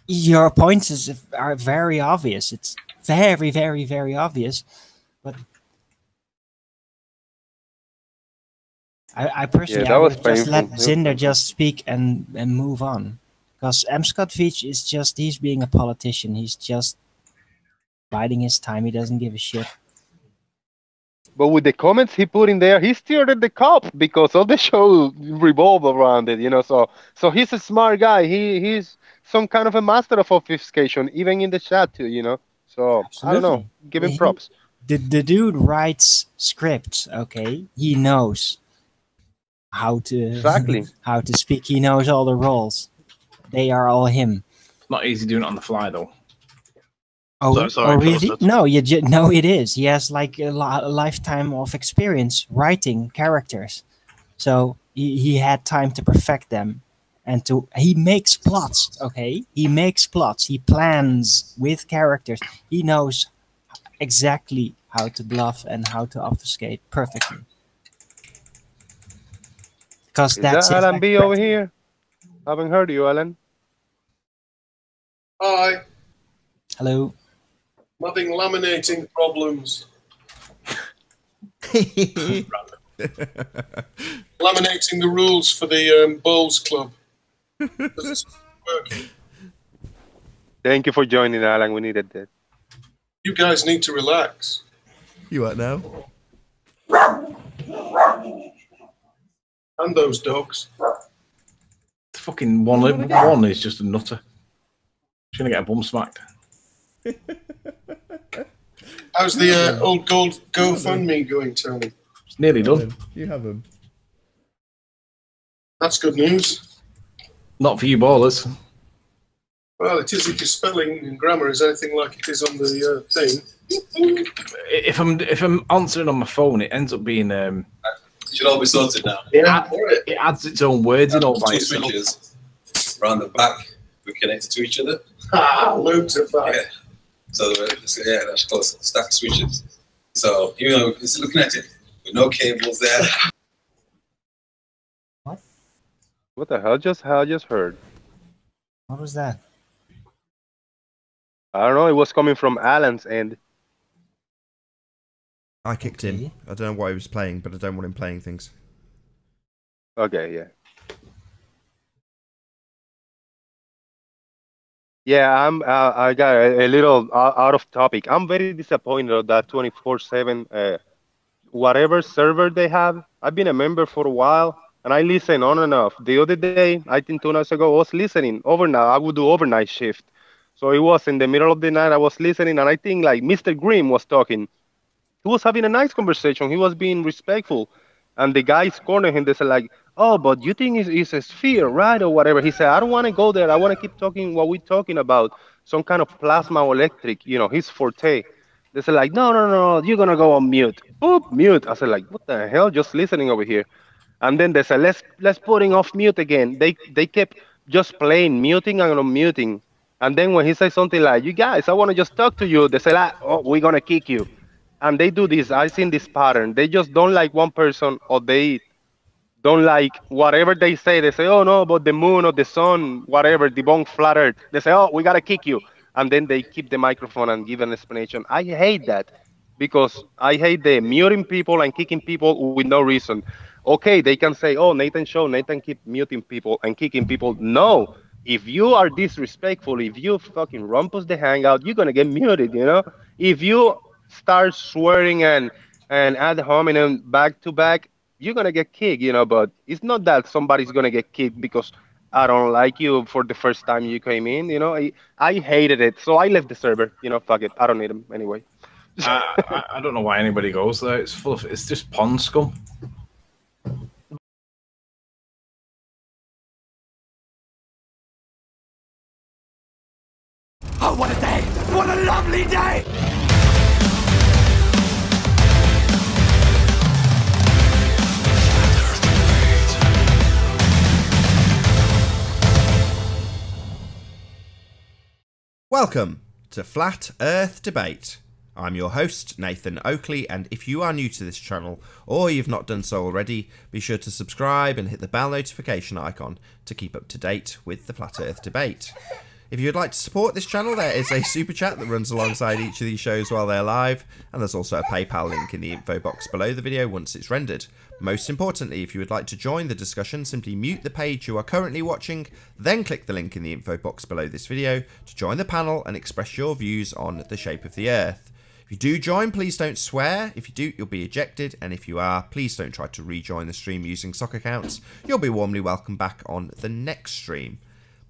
Your points are very obvious. It's very, very, very obvious. But I Yeah, personally, that I was would just let painful. Zinder just speak and move on. Because M. Scott Veach is just, he's being a politician. He's just biding his time. He doesn't give a shit. But with the comments he put in there, he steered at the cop because all the show revolve around it, you know. So he's a smart guy. He's some kind of a master of obfuscation, even in the chat too, you know. So I don't know. Absolutely. Give him props. The dude writes scripts, okay? He knows how to Exactly. how to speak. He knows all the roles. They are all him. It's not easy doing it on the fly, though. Oh, Sorry, really? No, no, it is. He has like a lifetime of experience writing characters, so he had time to perfect them, and he makes plots. Okay, he makes plots. He plans with characters. He knows exactly how to bluff and how to obfuscate perfectly. Because Is that's that his Alan B over expertise. here? Haven't heard you, Alan. Hi, Hello. I'm having laminating problems. Laminating the rules for the bowls club. It's working. Thank you for joining, Alan. We needed that. You guys need to relax. You what now? And those dogs. The fucking one is just a nutter. She's gonna get a bum smacked. How's the old gold GoFundMe going, Tony? It's nearly done. You have him. That's good news. Not for you ballers. Well, it is if your spelling and grammar is anything like it is on the thing. If I'm answering on my phone, it ends up being It should all be sorted now. it adds its own words in all by Two itself. switches around the back, we connected to each other. Loads of that. Yeah. So that's called stack switches. So even though it's still connected with no cables there. What the hell? I just heard. What was that? I don't know. It was coming from Alan's end. I kicked in. I don't know what he was playing, but I don't want him playing things. Okay, yeah. Yeah, I got a little out of topic. I'm very disappointed of that 24/7 whatever server they have. I've been a member for a while, and I listen on and off. The other day, I think 2 nights ago, I was listening overnight. I would do overnight shift, so it was in the middle of the night. I was listening, and I think like Mr. Grimm was talking. He was having a nice conversation. He was being respectful, and the guys cornered him. They said like, "Oh, but you think it's a sphere, right, or whatever?" He said, "I don't want to go there. I want to keep talking what we're talking about, some kind of plasma or electric, you know, his forte." They said like, "No, no, no, you're gonna go on mute." Boop, mute. I said like, "What the hell?" Just listening over here. And then they said, "Let's put him off mute again." They kept just playing, muting and unmuting. And then when he said something like, "You guys, I want to just talk to you," they said, "Oh, we're gonna kick you." And they do this. I've seen this pattern. They just don't like one person, or they don't like whatever they say. They say, "Oh no, but the moon or the sun, whatever, debunk flat earth." They say, "Oh, we gotta kick you," and then they keep the microphone and give an explanation. I hate that because I hate the muting people and kicking people with no reason. Okay, they can say, "Oh, Nathan show, Nathan keep muting people and kicking people." No, if you are disrespectful, if you fucking rumpus the hangout, you're gonna get muted. You know, if you start swearing and ad hominem back to back, you're gonna get kicked, you know. But it's not that somebody's gonna get kicked because I don't like you for the first time you came in, you know. I hated it, so I left the server. You know, fuck it, I don't need them anyway. I don't know why anybody goes there. It's full of it's just pond scum. Oh, what a day! What a lovely day! Welcome to Flat Earth Debate. I'm your host, Nathan Oakley, and if you are new to this channel, or you've not done so already, be sure to subscribe and hit the bell notification icon to keep up to date with the Flat Earth Debate. If you'd like to support this channel, there is a super chat that runs alongside each of these shows while they're live, and there's also a PayPal link in the info box below the video once it's rendered. Most importantly, if you would like to join the discussion, simply mute the page you are currently watching, then click the link in the info box below this video to join the panel and express your views on the shape of the Earth. If you do join, please don't swear. If you do, you'll be ejected, and if you are, please don't try to rejoin the stream using sock accounts. You'll be warmly welcomed back on the next stream.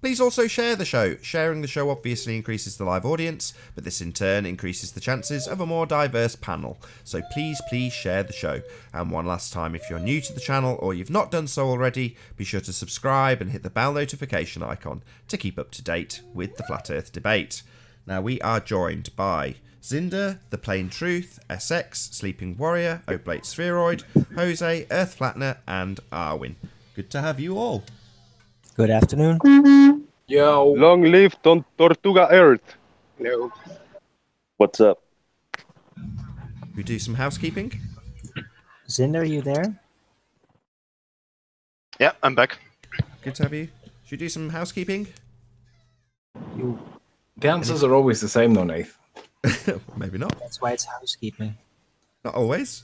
Please also share the show. Sharing the show obviously increases the live audience, but this in turn increases the chances of a more diverse panel. So please share the show. And one last time, if you're new to the channel or you've not done so already, be sure to subscribe and hit the bell notification icon to keep up to date with the Flat Earth debate. Now we are joined by Zinder, The Plain Truth, SX, Sleeping Warrior, Oblate Spheroid, Jose, Earth Flattener, and Arwin. Good to have you all. Good afternoon. Yo. Long live Tortuga Earth. No. What's up? We do some housekeeping. Zinder, are you there? Yeah, I'm back. Good to have you. Should we do some housekeeping? The answers are always the same, though, Nath. Maybe not. That's why it's housekeeping. Not always.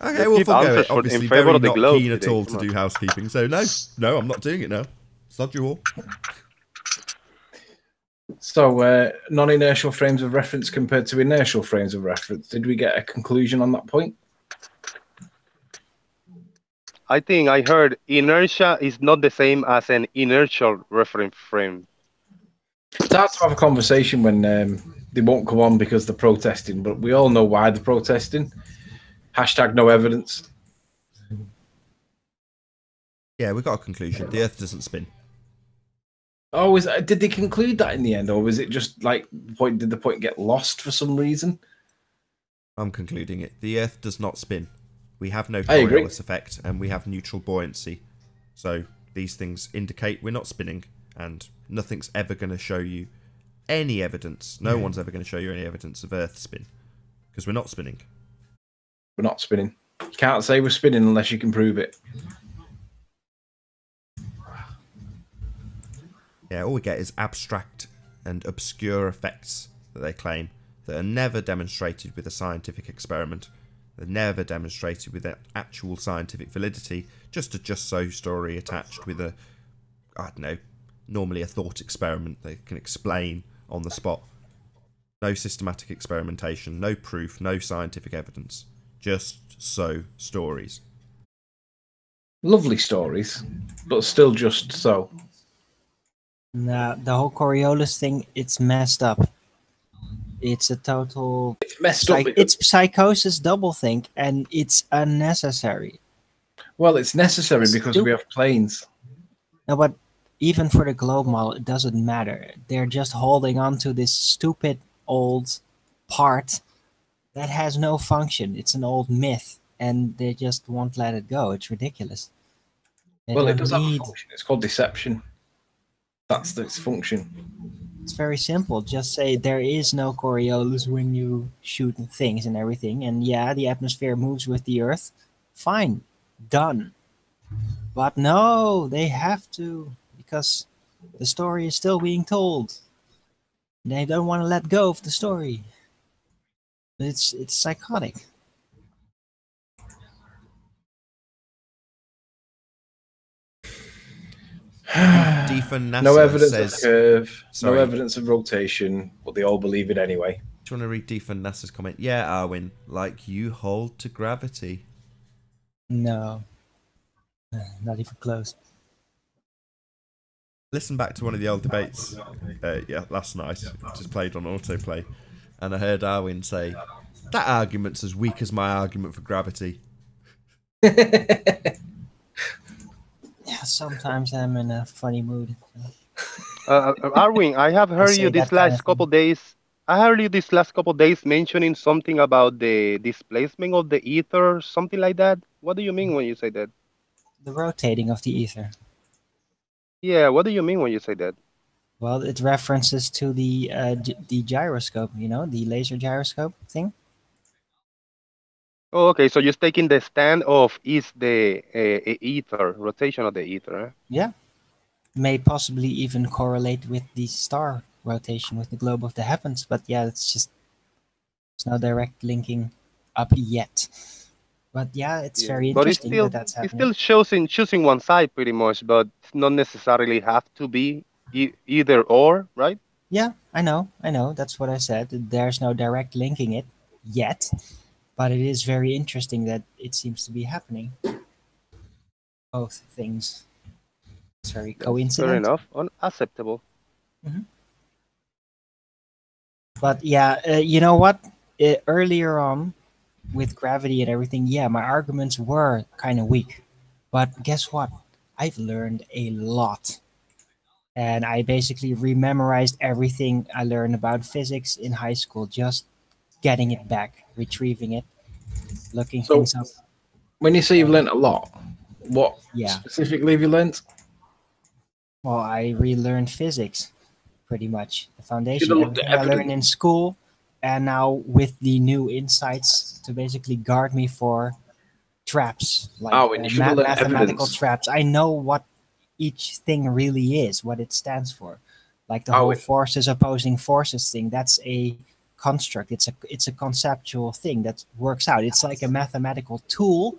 Okay, Let's we'll keep forgo answers it. for- in Obviously, favour very of the not globe keen at today, all come to on. do housekeeping. So no, I'm not doing it now. Sod you all. So, non-inertial frames of reference compared to inertial frames of reference. Did we get a conclusion on that point? I think I heard inertia is not the same as an inertial reference frame. It's hard to have a conversation when they won't come on because they're protesting, but we all know why they're protesting. Hashtag no evidence. Yeah, we got a conclusion. The Earth doesn't spin. Oh, did they conclude that in the end, or was it just like did the point get lost for some reason? I'm concluding it. The Earth does not spin. We have no I agree. Coriolis effect, and we have neutral buoyancy. So these things indicate we're not spinning, and nothing's ever going to show you any evidence. No one's ever going to show you any evidence of Earth spin, because we're not spinning. We're not spinning. You can't say we're spinning unless you can prove it. Yeah, all we get is abstract and obscure effects that they claim that are never demonstrated with a scientific experiment. They're never demonstrated with actual scientific validity, just a just so story attached with a, I don't know, normally a thought experiment they can explain on the spot. No systematic experimentation, no proof, no scientific evidence. Just so stories. Lovely stories, but still just so. Nah, the whole Coriolis thing, it's messed up. It's a total... It's messed up. It's psychosis doublethink, and it's unnecessary. Well, it's necessary because we have planes. No, but even for the globe model, it doesn't matter. They're just holding on to this stupid old part that has no function. It's an old myth, and they just won't let it go. It's ridiculous. Well, it does have a function. It's called deception. That's its function. It's very simple. Just say there is no Coriolis when you shoot things and everything. And yeah, the atmosphere moves with the Earth. Fine. Done. But no, they have to, because the story is still being told. They don't want to let go of the story. It's psychotic. No evidence of curve, Sorry. no evidence of rotation, but they all believe it anyway. Do you want to read Defun NASA's comment? Yeah, Arwin, like you hold to gravity. No. Not even close. Listen back to one of the old debates last night, just played on autoplay, and I heard Arwin say, that argument's as weak as my argument for gravity. Yeah, sometimes I'm in a funny mood. Arwin, I have heard you this last couple days. I heard you this last couple days mentioning something about the displacement of the ether, something like that. What do you mean when you say that? The rotating of the ether. Yeah, what do you mean when you say that? Well, it references to the gyroscope, you know, the laser gyroscope thing. Oh, okay. So you're taking the stand of is the ether, rotation of the ether. Eh? Yeah. may possibly even correlate with the star rotation with the globe of the heavens. But yeah, it's no direct linking up yet. But yeah, it's Yeah, very but interesting that that's it's happening. still choosing one side pretty much, but it's not necessarily have to be either or, right? Yeah, I know. That's what I said. There's no direct linking it yet, but it is very interesting that it seems to be happening. Both things. It's very That's fair coincident. enough, unacceptable. Mhm. But yeah, you know what? Earlier on, with gravity and everything, yeah, my arguments were kind of weak. But guess what? I've learned a lot. And I basically rememorized everything I learned about physics in high school, just getting it back, retrieving it, looking So, things up. when you say you've learnt a lot, what Yeah. specifically have you learnt? Well, I relearned physics, pretty much. The Should foundation, have looked at everything I learned evidence. in school, and now with the new insights to basically guard me for traps, like Oh, and you should have learnt mathematical evidence. traps. I know what each thing really is, what it stands for. Like the Oh, whole forces opposing forces thing, that's a construct. It's a conceptual thing that works out. It's like a mathematical tool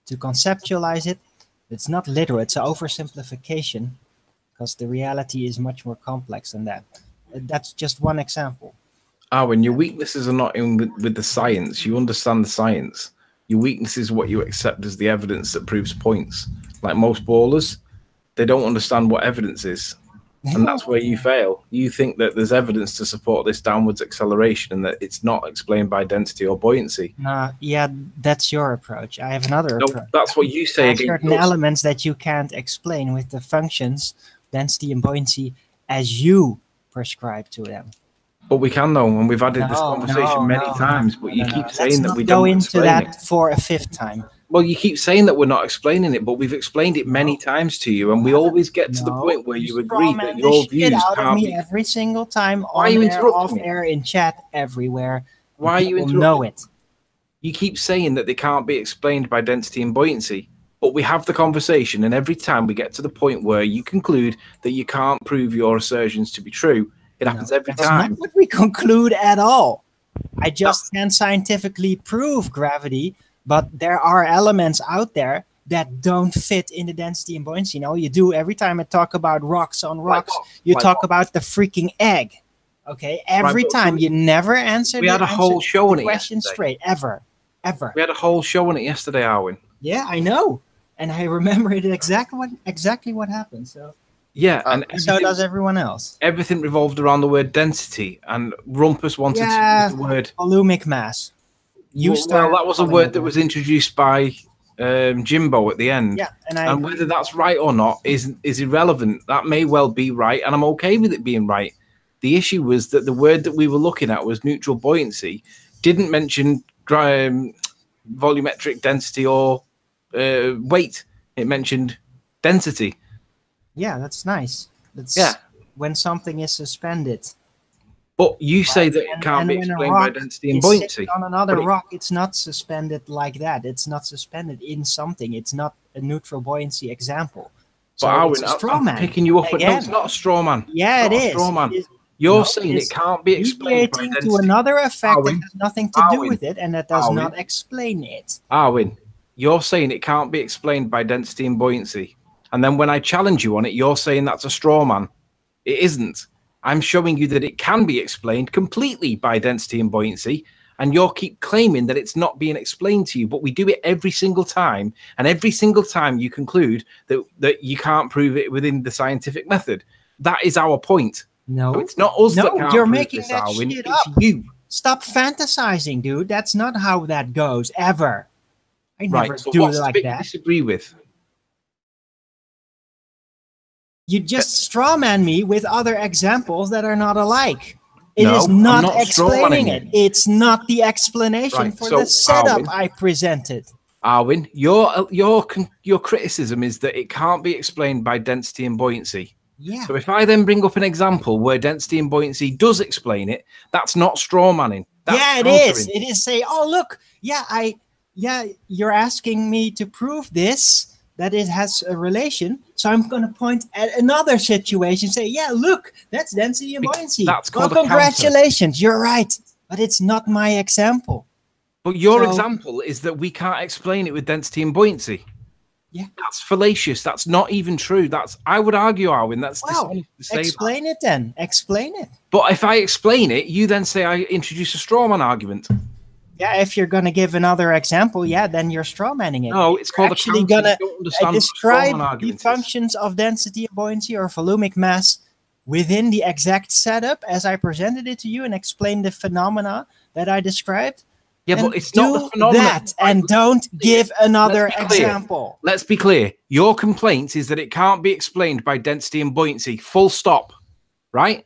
to conceptualize it. It's not literal, it's an oversimplification because the reality is much more complex than that. That's just one example. When your weaknesses are not in with the science, you understand the science. Your weakness is what you accept as the evidence that proves points. Like most ballers, they don't understand what evidence is. And that's where you fail. You think that there's evidence to support this downwards acceleration and that it's not explained by density or buoyancy. Yeah, that's your approach. I have another No, approach. that's what you say There are against certain us. elements that you can't explain with the functions, density and buoyancy, as you prescribe to them. But we can though, and we've had this No, conversation many no, times, but you no. keep Let's saying that not we go don't into explain that it. for a fifth time. Well, you keep saying that we're not explaining it, but we've explained it many times to you, and we always get to the point where you agree that your strawman the shit views out of can't me be. every single time, Why are on you air, interrupting off me? air, in chat, everywhere. Why are you People interrupting? know it. You keep saying that they can't be explained by density and buoyancy, but we have the conversation, and every time we get to the point where you conclude that you can't prove your assertions to be true, it happens every That's time. not what we conclude at all. I just can't scientifically prove gravity, but there are elements out there that don't fit in the density and buoyancy. You know, you do every time I talk about rocks on rocks, you talk about the freaking egg. Okay, every time you never answer. We had a whole show on it question yesterday. straight, ever. We had a whole show on it yesterday, Arwin. Yeah, I know, and I remember it exactly what happened. So yeah, and so does everyone else. Everything revolved around the word density, and Rumpus wanted to use the word volumic mass. Well, that was a word that was introduced by Jimbo at the end. Yeah, and whether that's right or not is irrelevant. That may well be right, and I'm okay with it being right. The issue was that the word that we were looking at was neutral buoyancy, didn't mention volumetric density or weight. It mentioned density. Yeah, that's nice. That's when something is suspended. But you say that it can't be explained by density and buoyancy. On another rock, it's not suspended like that. It's not suspended in something. It's not a neutral buoyancy example. So but Arwin, I'm picking you up. But no, it's not a straw man. Yeah, it is. Straw man. You're saying it can't be explained by density. To another effect that has nothing to do with it, and that does not explain it. Arwin, you're saying it can't be explained by density and buoyancy. And then when I challenge you on it, you're saying that's a straw man. It isn't. I'm showing you that it can be explained completely by density and buoyancy, and you keep claiming that it's not being explained to you, but we do it every single time, and every single time you conclude that you can't prove it within the scientific method. That is our point. No, it's not us that can't you're prove making this, that Arwin. shit It's up. you. Stop fantasizing, dude. That's not how that goes, ever. I never So do what's it like the bit that. you disagree with? You just strawman me with other examples that are not alike. It is I'm not strawmanning explaining it. you. It's not the explanation for the setup I presented. Arwin, your criticism is that it can't be explained by density and buoyancy. Yeah. So if I then bring up an example where density and buoyancy does explain it, that's not straw manning. It is. It is say, oh look, you're asking me to prove this, that it has a relation. So I'm going to point at another situation, say, yeah, look, that's density and buoyancy. That's well, called a counter. congratulations, you're right, but it's not my example. But your example is that we can't explain it with density and buoyancy. Yeah, that's fallacious. That's not even true. I would argue, Arwin, that's dishonest to say. Explain it then. Explain it. But if I explain it, you then say I introduce a straw man argument. Yeah, if you're going to give another example, yeah, then you're straw manning it. No, it's called actually going to describe the functions of density and buoyancy or volumic mass within the exact setup as I presented it to you and explained the phenomena that I described. Yeah, but it's not the phenomenon. That and don't give another example. Let's be clear. Your complaint is that it can't be explained by density and buoyancy. Full stop. Right?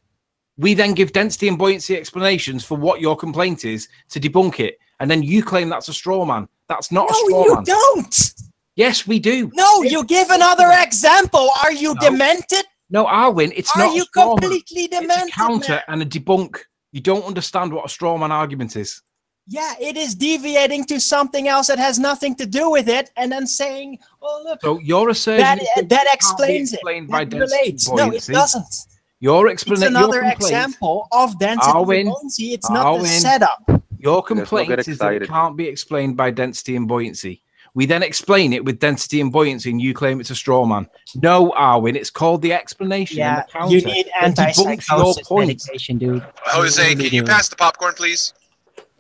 We then give density and buoyancy explanations for what your complaint is to debunk it. And then you claim that's a straw man. That's not a straw man. No, you don't. Yes, we do. No, you give another example. Are you demented? No, Arwin, it's not. Are you completely demented? It's a counter and a debunk. You don't understand what a straw man argument is. Yeah, it is deviating to something else that has nothing to do with it, and then saying, "Oh, look." So your assertion that explains it. That relates. No, it doesn't. Your explanation. It's another example of density and buoyancy. It's not the setup. Your complaint is that it can't be explained by density and buoyancy. We then explain it with density and buoyancy, and you claim it's a straw man. No, Arwin, it's called the explanation. Yeah, and the counter. You need antipsychosis medication, dude. Jose, can you pass the popcorn, please?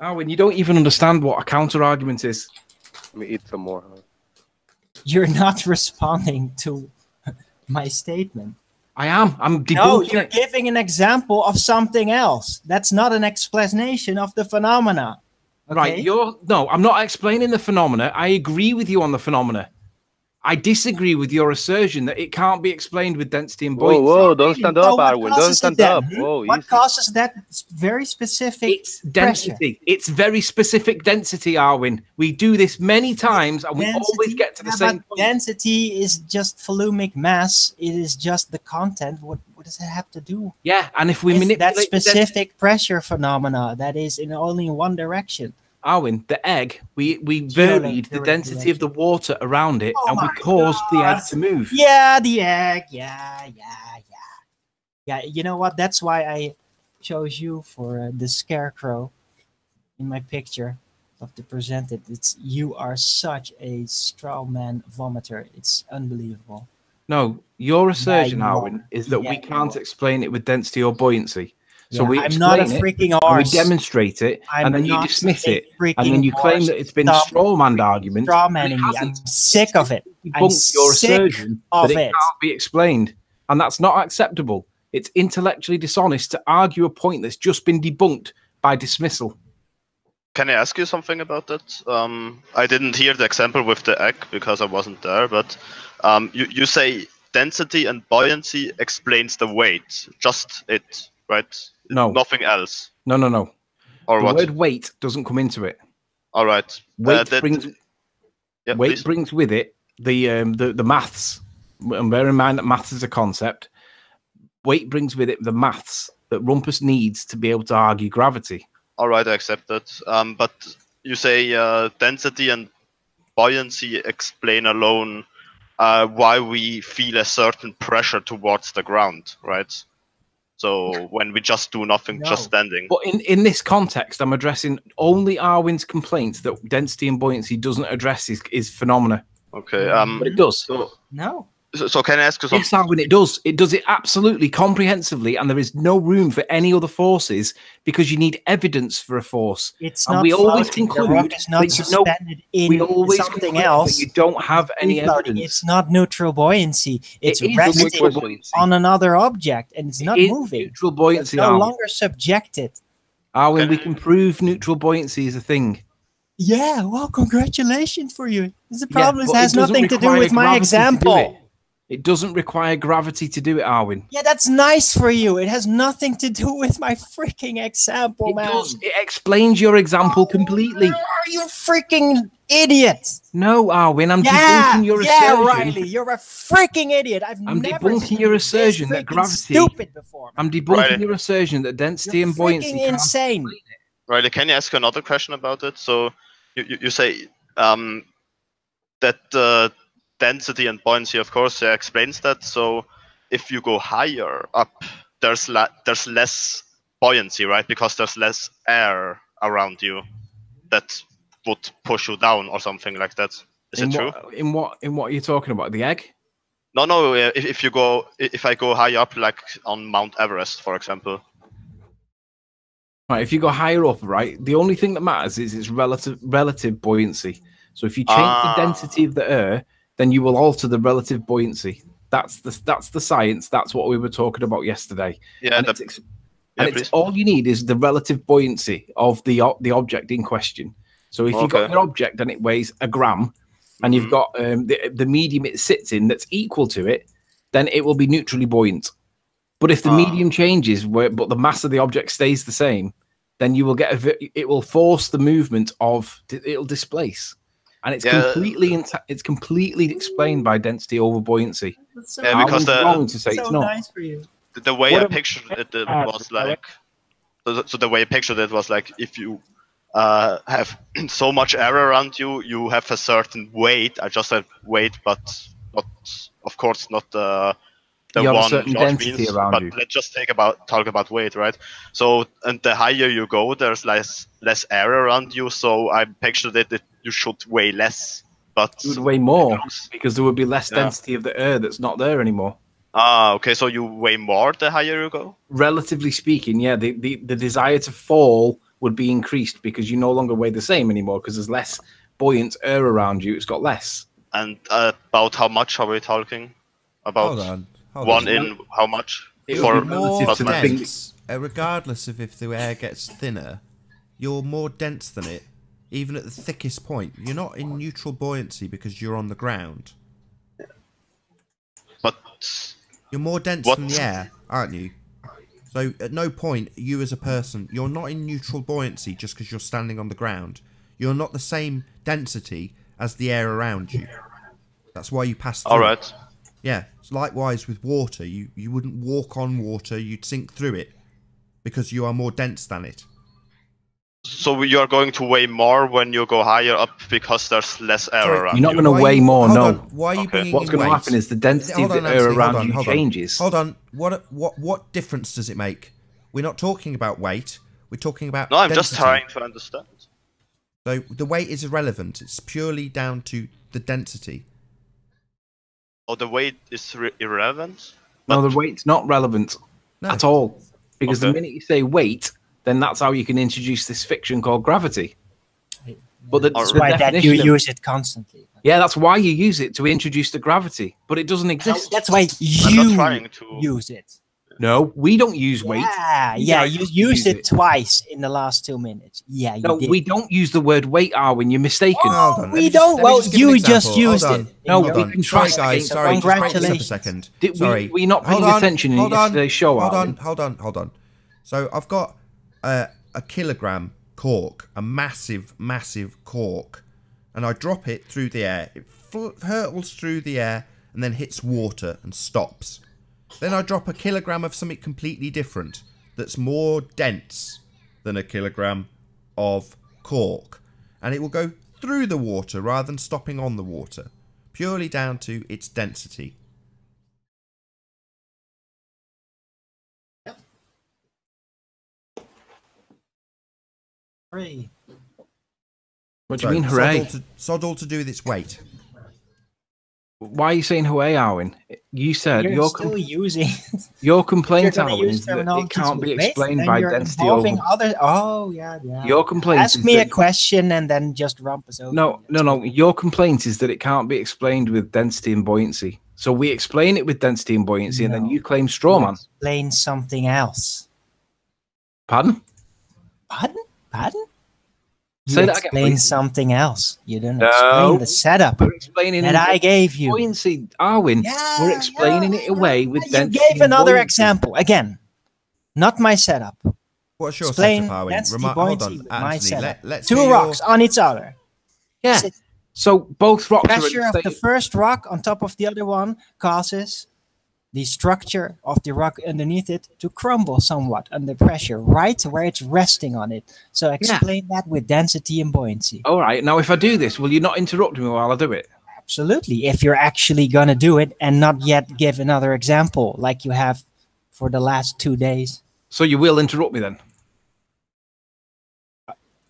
Arwin, you don't even understand what a counter argument is. Let me eat some more. You're not responding to my statement. I am. I'm debunking. No, you're giving an example of something else. That's not an explanation of the phenomena. Okay? Right. No, I'm not explaining the phenomena. I agree with you on the phenomena. I disagree with your assertion that it can't be explained with density and buoyancy. Whoa, don't stand up, Arwin. Don't stand up. Whoa, what causes that very specific It's density. It's very specific density, Arwin. We do this many times, and we always get to the same point. Density is just volumic mass. It is just the content. What does it have to do? Yeah, and if we manipulate that specific pressure phenomena, that is in only one direction. Arwin, the egg, we varied the density of the water around it, and we caused the egg to move. Yeah, the egg. Yeah. You know what? That's why I chose you for the scarecrow in my picture of to present it. You are such a straw man vomiter. It's unbelievable. No, your assertion, Arwin, is that we can't explain it with density or buoyancy. So we I'm not a freaking arse. We demonstrate it, and then you dismiss it, and then you claim that it's been strawman argument. Strawmanning me. I'm sick of it. I'm your assertion that it can't be explained, and that's not acceptable. It's intellectually dishonest to argue a point that's just been debunked by dismissal. Can I ask you something about that? I didn't hear the example with the egg because I wasn't there, but you say density and buoyancy explains the weight, just it, right? No. Nothing else. No. Or the what? word weight doesn't come into it. All right. Weight brings with it the maths. And bear in mind that maths is a concept. Weight brings with it the maths that Rumpus needs to be able to argue gravity. All right, I accept that. But you say density and buoyancy explain alone why we feel a certain pressure towards the ground, right? So when we just do nothing, just standing. But in this context, I'm addressing only Arwin's complaint that density and buoyancy doesn't address his phenomena. Okay. But it does. No. So can I ask you something? Yes, Arwin, it does. It does it absolutely comprehensively, and there is no room for any other forces because you need evidence for a force. It's and not we always floating. conclude The rock is not suspended in something else. You don't have any evidence. It's not neutral buoyancy. It's resting on another object, and it's not moving. Neutral buoyancy. It's no longer subjected. Arwin, we can prove neutral buoyancy is a thing. Yeah, well, congratulations for you. The problem has nothing to do with my example. It doesn't require gravity to do it, Arwin. Yeah, that's nice for you. It has nothing to do with my freaking example, man. It explains your example completely. Are you freaking idiot? No, Arwin, I'm debunking your assertion. Yeah, Riley, you're a freaking idiot. I'm debunking your assertion that gravity. Stupid before. I'm debunking your assertion that density and buoyancy. Freaking insane. Riley, can you ask another question about it? So you say that density and buoyancy, of course, explains that. So if you go higher up, there's less buoyancy, right? Because there's less air around you that would push you down or something like that. Is it true? In what are you talking about? The egg? No. If I go high up, like on Mount Everest, for example. Right. If you go higher up, right, the only thing that matters is its relative buoyancy. So if you change the density of the air, then you will alter the relative buoyancy. That's the science. That's what we were talking about yesterday. Yeah. And it's all you need is the relative buoyancy of the object in question. So if you've got an object and it weighs a gram, and you've got the medium it sits in that's equal to it, then it will be neutrally buoyant. But if the medium changes, but the mass of the object stays the same, then you will get it will force the movement of it'll displace, and it's completely explained by density over buoyancy. Yeah, because wrong to say it's not. Nice for you. The way I pictured it was like, so the way I pictured it was like, if you have so much air around you, you have a certain weight. I just said weight, but of course not the you have one a certain density means, around but you. let's just talk about weight, right? So, and the higher you go, there's less air around you. So I pictured it that you should weigh less, but you would weigh more because there would be less density of the air that's not there anymore. Okay. So you weigh more the higher you go. Relatively speaking, yeah, the desire to fall would be increased because you no longer weigh the same anymore because there's less buoyant air around you. It's got less. And about how much are we talking? About one in how much? For more dense, regardless of if the air gets thinner, you're more dense than it, even at the thickest point. You're not in neutral buoyancy because you're on the ground. But you're more dense than the air, aren't you? So at no point, you as a person, you're not in neutral buoyancy just because you're standing on the ground. You're not the same density as the air around you. That's why you pass through. All right. Yeah. It's likewise with water. You wouldn't walk on water. You'd sink through it because you are more dense than it. So you are going to weigh more when you go higher up because there's less air around. You're not going to weigh more. No. Why are you bringing What's going to happen is the density of the air around you changes. Hold on. What difference does it make? We're not talking about weight. We're talking about No, I'm density. just trying to understand. So the weight is irrelevant. It's purely down to the density. Oh, the weight is irrelevant? No, the weight's not relevant at all. Because the minute you say weight, then that's how you can introduce this fiction called gravity. But that's why that you use it constantly. Yeah, that's why you use it, to introduce the gravity. But it doesn't exist. That's why you use it. No, we don't use weight. Yeah, you used it twice in the last 2 minutes. Yeah, no, we don't use the word weight, Arwin. You're mistaken. Oh, we don't. Well, you just used it. No, we can trust guys. Sorry, congratulations. Just break this up a second. Sorry, we not paying attention in yesterday's show. Hold on. So I've got a kilogram cork, a massive cork, and I drop it through the air. It hurtles through the air and then hits water and stops. Then I drop a kilogram of something completely different that's more dense than a kilogram of cork. And it will go through the water rather than stopping on the water, purely down to its density. Yep. Hooray. What do you mean, hooray? Sod all to do with its weight. Why are you saying hooray, Arwin? You said you're still using your complaint, Arwin, is that it can't be explained by density over. Oh, yeah. Your complaint. Ask me a question and then just rump us over. No. Your complaint is that it can't be explained with density and buoyancy. So we explain it with density and buoyancy, and then you claim strawman. Explain something else. Pardon? You explain something else. You didn't explain the setup we're explaining that I gave you. Buoyancy, Arwin. We're explaining it away with density. You gave another example. Again, not my setup. What's your explain setup, Arwin? Density, Hold on, Anthony, my setup. Let's Two rocks on each other. Yeah. So both rocks pressure of the first rock on top of the other one causes the structure of the rock underneath it to crumble somewhat under pressure, right where it's resting on it. So explain that with density and buoyancy. All right. Now, if I do this, will you not interrupt me while I do it? Absolutely. If you're actually going to do it and not yet give another example like you have for the last 2 days. So you will interrupt me then?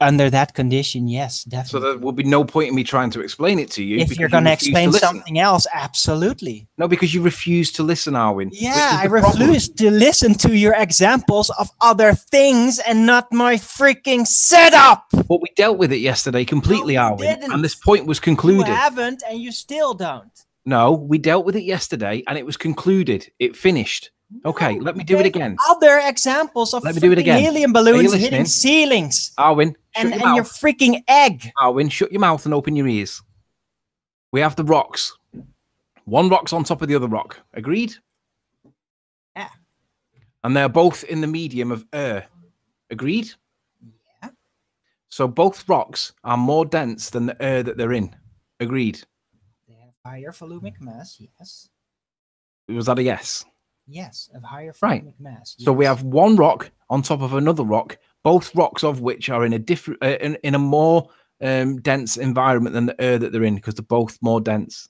Under that condition, yes, definitely. So there will be no point in me trying to explain it to you. If you're going to explain something else, absolutely. No, because you refuse to listen, Arwin. Yeah, I refuse to listen to your examples of other things and not my freaking setup. But we dealt with it yesterday completely, Arwin. And this point was concluded. You haven't, and you still don't. No, we dealt with it yesterday and it was concluded. It finished. Okay, let me do it again. Other examples of helium balloons hitting ceilings. Arwin, and your freaking egg. Arwin, shut your mouth and open your ears. We have the rocks. One rock's on top of the other rock. Agreed? Yeah. And they're both in the medium of air. Agreed? Yeah. So both rocks are more dense than the air that they're in. Agreed? They have higher volumic mass, yes. Was that a yes? Yes, of higher volumic mass. Yes. So we have one rock on top of another rock, both rocks of which are in a different, in a more dense environment than the air that they're in, because they're both more dense.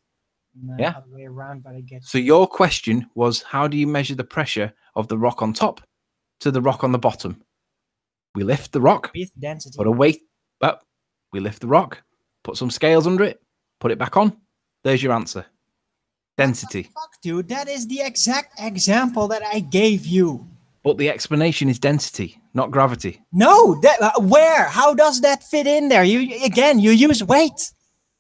No, yeah. Other way around, but I get so your question was, how do you measure the pressure of the rock on top to the rock on the bottom? We lift the rock, with density. put a weight up. We lift the rock, put some scales under it, put it back on. There's your answer. Density. Fuck, dude, that is the exact example that I gave you. But the explanation is density, not gravity. No, that where? How does that fit in there? You use weight.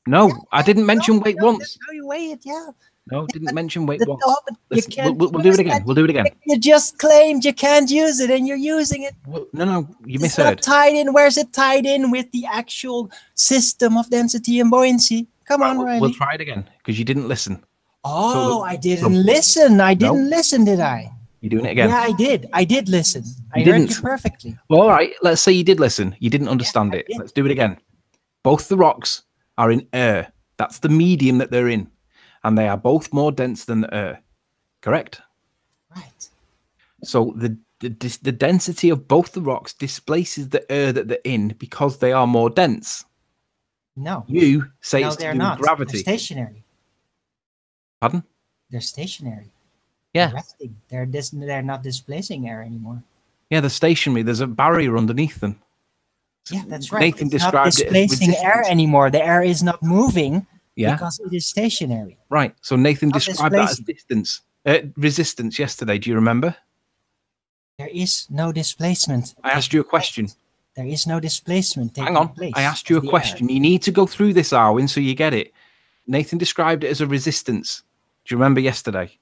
No, I didn't mention weight once. That's how you weigh it, yeah. No, didn't mention weight once. Listen, we'll do it again. We'll do it again. You just claimed you can't use it, and you're using it. No, you misheard. It's not tied in. Where's it tied in with the actual system of density and buoyancy? Come on, Riley. We'll try it again because you didn't listen. Oh, I didn't listen. I didn't listen, did I? You're doing it again. Yeah, I did. I did listen. I heard you perfectly. Well, all right. Let's say you did listen. You didn't understand it. Let's do it again. Both the rocks are in air. That's the medium that they're in. And they are both more dense than the air. Correct? Right. So the density of both the rocks displaces the air that they're in because they are more dense. No. You say no, it's they're to do not. with gravity. They're stationary. Pardon? They're stationary. Yeah. They're resting. They're not displacing air anymore. Yeah, they're stationary. There's a barrier underneath them. Yeah, that's right. Nathan described not displacing it as air anymore. The air is not moving yeah. because it is stationary. Right. So Nathan described that as resistance yesterday. Do you remember? There is no displacement. I asked you a question. There is no displacement. Hang on. I asked you a question. You need to go through this, Arwin, so you get it. Nathan described it as a resistance. Do you remember yesterday?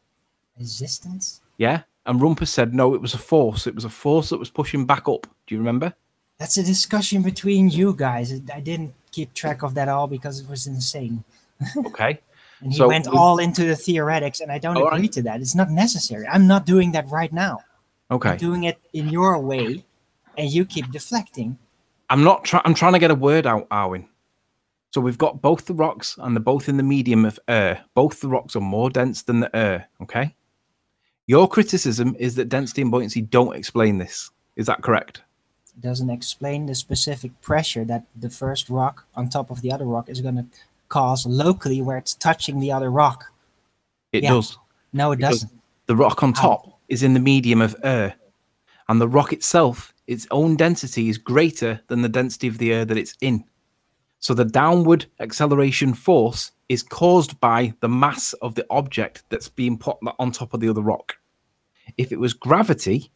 Resistance? Yeah. And Rumpus said, no, it was a force. It was a force that was pushing back up. Do you remember? That's a discussion between you guys. I didn't keep track of that all because it was insane. Okay. And he went all into the theoretics, and I don't agree to that. It's not necessary. I'm not doing that right now. Okay. I'm doing it in your way, and you keep deflecting. I'm trying to get a word out, Arwin. So we've got both the rocks, and they're both in the medium of air. Both the rocks are more dense than the air, okay? Your criticism is that density and buoyancy don't explain this. Is that correct? It doesn't explain the specific pressure that the first rock on top of the other rock is going to cause locally where it's touching the other rock. It does. No, it doesn't. The rock on top is in the medium of air, and the rock itself, its own density is greater than the density of the air that it's in. So the downward acceleration force is caused by the mass of the object that's being put on top of the other rock. If it was gravity,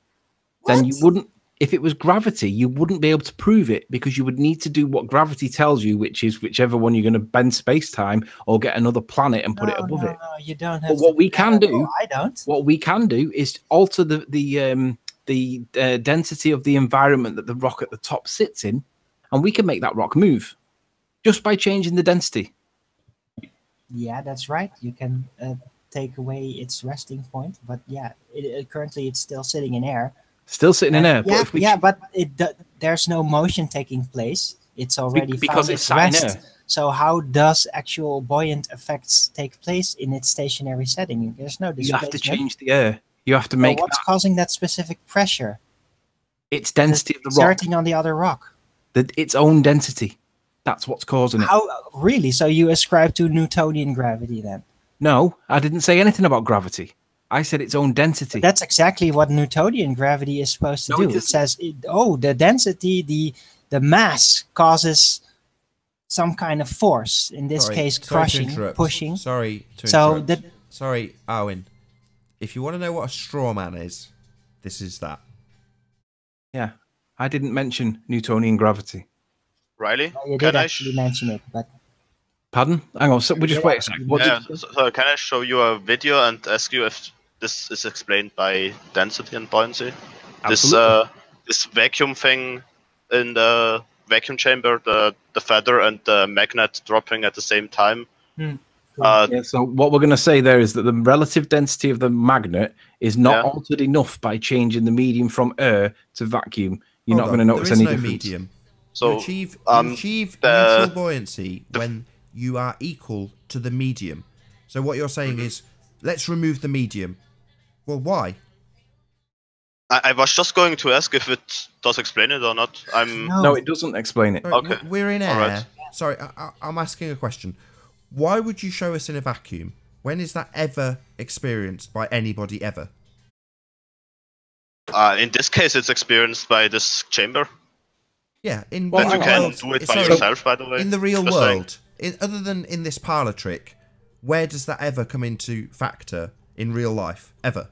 then you wouldn't. If it was gravity, you wouldn't be able to prove it because you would need to do what gravity tells you, which is whichever one you're going to bend space-time or get another planet and put it above it. No, you don't have. But what we can do, I don't. What we can do is alter the density of the environment that the rock at the top sits in, and we can make that rock move just by changing the density. Yeah, that's right. You can take away its resting point, but yeah, currently it's still sitting in air. Still sitting in air. Yeah, but there's no motion taking place. It's already because it's sat in air. So how does actual buoyant effects take place in its stationary setting? There's no displacement. You have to change the air. You have to make. What's causing that specific pressure? Its density of the rock. Exerting on the other rock. Its own density. That's what's causing it. How really? So you ascribe to Newtonian gravity then? No, I didn't say anything about gravity. I said its own density. That's exactly what Newtonian gravity is supposed to do. It says, the density, the mass causes some kind of force. In this case, crushing, pushing. Sorry to interrupt. Sorry, Owen. If you want to know what a straw man is, this is that. Yeah, I didn't mention Newtonian gravity. Riley, you did actually mention it, but. Pardon? Hang on, so we'll just wait a second. So can I show you a video and ask you if this is explained by density and buoyancy? This vacuum thing in the vacuum chamber, the feather and the magnet dropping at the same time. So what we're going to say there is that the relative density of the magnet is not altered enough by changing the medium from air to vacuum. You're not going to notice any difference. Medium. So you achieve neutral buoyancy when you are equal to the medium. So what you're saying is, let's remove the medium. Well, why? I was just going to ask if it does explain it or not. No, it doesn't explain it. Okay. We're in air. Right. Sorry, I'm asking a question. Why would you show us in a vacuum? When is that ever experienced by anybody ever? In this case, it's experienced by this chamber. Yeah, you can do it by yourself, by the way. In the real world, other than in this parlor trick, where does that ever come into factor in real life? Ever?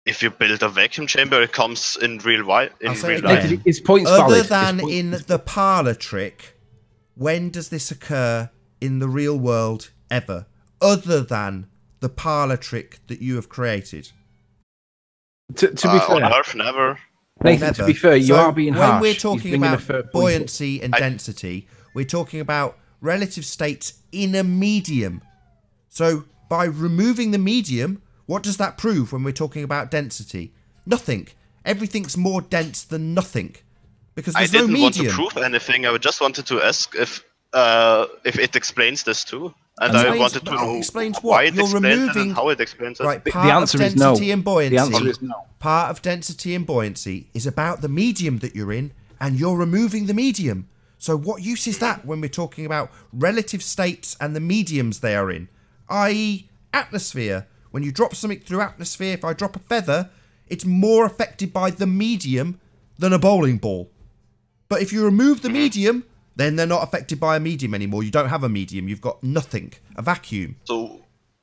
If you build a vacuum chamber, it comes in real life. His point's Other valid. than in the parlor trick, when does this occur in the real world ever? Other than the parlor trick that you have created? To be fair, on Earth, never. Nathan, to be fair, you are being harsh. When we're talking about buoyancy and density, we're talking about relative states in a medium. So by removing the medium, what does that prove when we're talking about density? Nothing. Everything's more dense than nothing. Because there's no medium. I didn't want to prove anything. I just wanted to ask if it explains this too. And I wanted to know why it explains it and how it explains it. Right, the answer is no. The answer is no. Part of density and buoyancy is about the medium that you're in, and you're removing the medium. So what use is that when we're talking about relative states and the mediums they are in? I.e. atmosphere. When you drop something through atmosphere, if I drop a feather, it's more affected by the medium than a bowling ball. But if you remove the medium, then they're not affected by a medium anymore. You don't have a medium. You've got nothing. A vacuum. So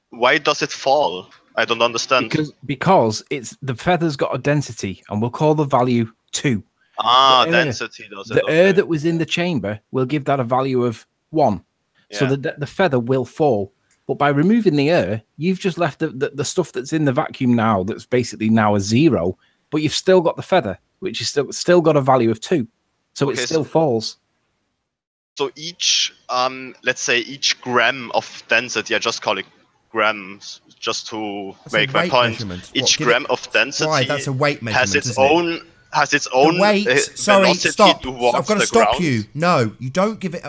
why does it fall? I don't understand. Because it's the feather's got a density, and we'll call the value 2. Density does it. The air that was in the chamber will give that a value of 1. Yeah. So the feather will fall. But by removing the air, you've just left the stuff that's in the vacuum now that's basically now a 0, but you've still got the feather, which is still got a value of 2. So it still falls. So each, let's say each gram of density, I just call it grams, just to make my point. Each gram of density that's a weight measurement, has its own velocity stop. towards I've got to the stop ground. you. No, you don't give it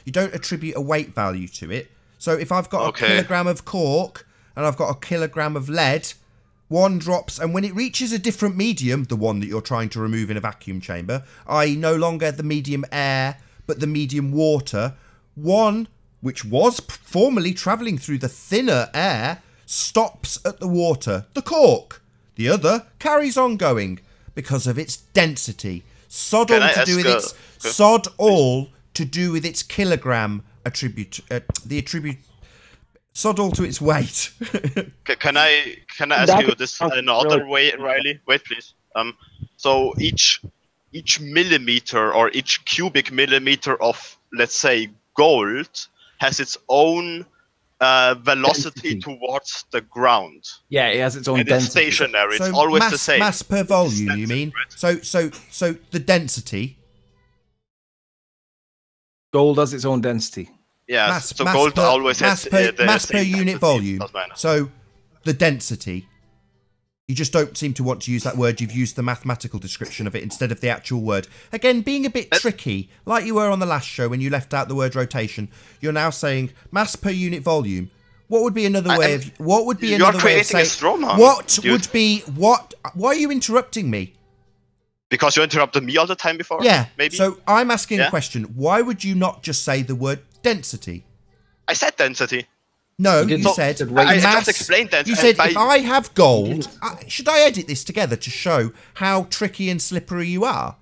you don't attribute a weight value to it. So if I've got a kilogram of cork and I've got a kilogram of lead, one drops, and when it reaches a different medium, the one that you're trying to remove in a vacuum chamber, i.e. no longer the medium air, but the medium water, one, which was formerly travelling through the thinner air, stops at the water, the cork. The other carries on going because of its density. Sod all to do with its kilogram attribute, sod all to its weight. Can I ask you this another way, Riley? Wait, please. So each millimeter or each cubic millimeter of, let's say, gold has its own velocity towards the ground. Yeah, it has its own density. It's stationary. It's always the same. Mass per volume, you mean? Right? So the density. Gold has its own density. Yeah, gold always has mass per unit volume. So the density. You just don't seem to want to use that word. You've used the mathematical description of it instead of the actual word. Again, being a bit tricky, like you were on the last show when you left out the word rotation. You're now saying mass per unit volume. What would be another way of? What would be another way of saying? A straw man. What would be what? Why are you interrupting me? Because you interrupted me all the time before? Yeah. Maybe? So I'm asking a question. Why would you not just say the word density? I said density. No, you said I mass. just explained that. You said if I have gold, should I edit this together to show how tricky and slippery you are?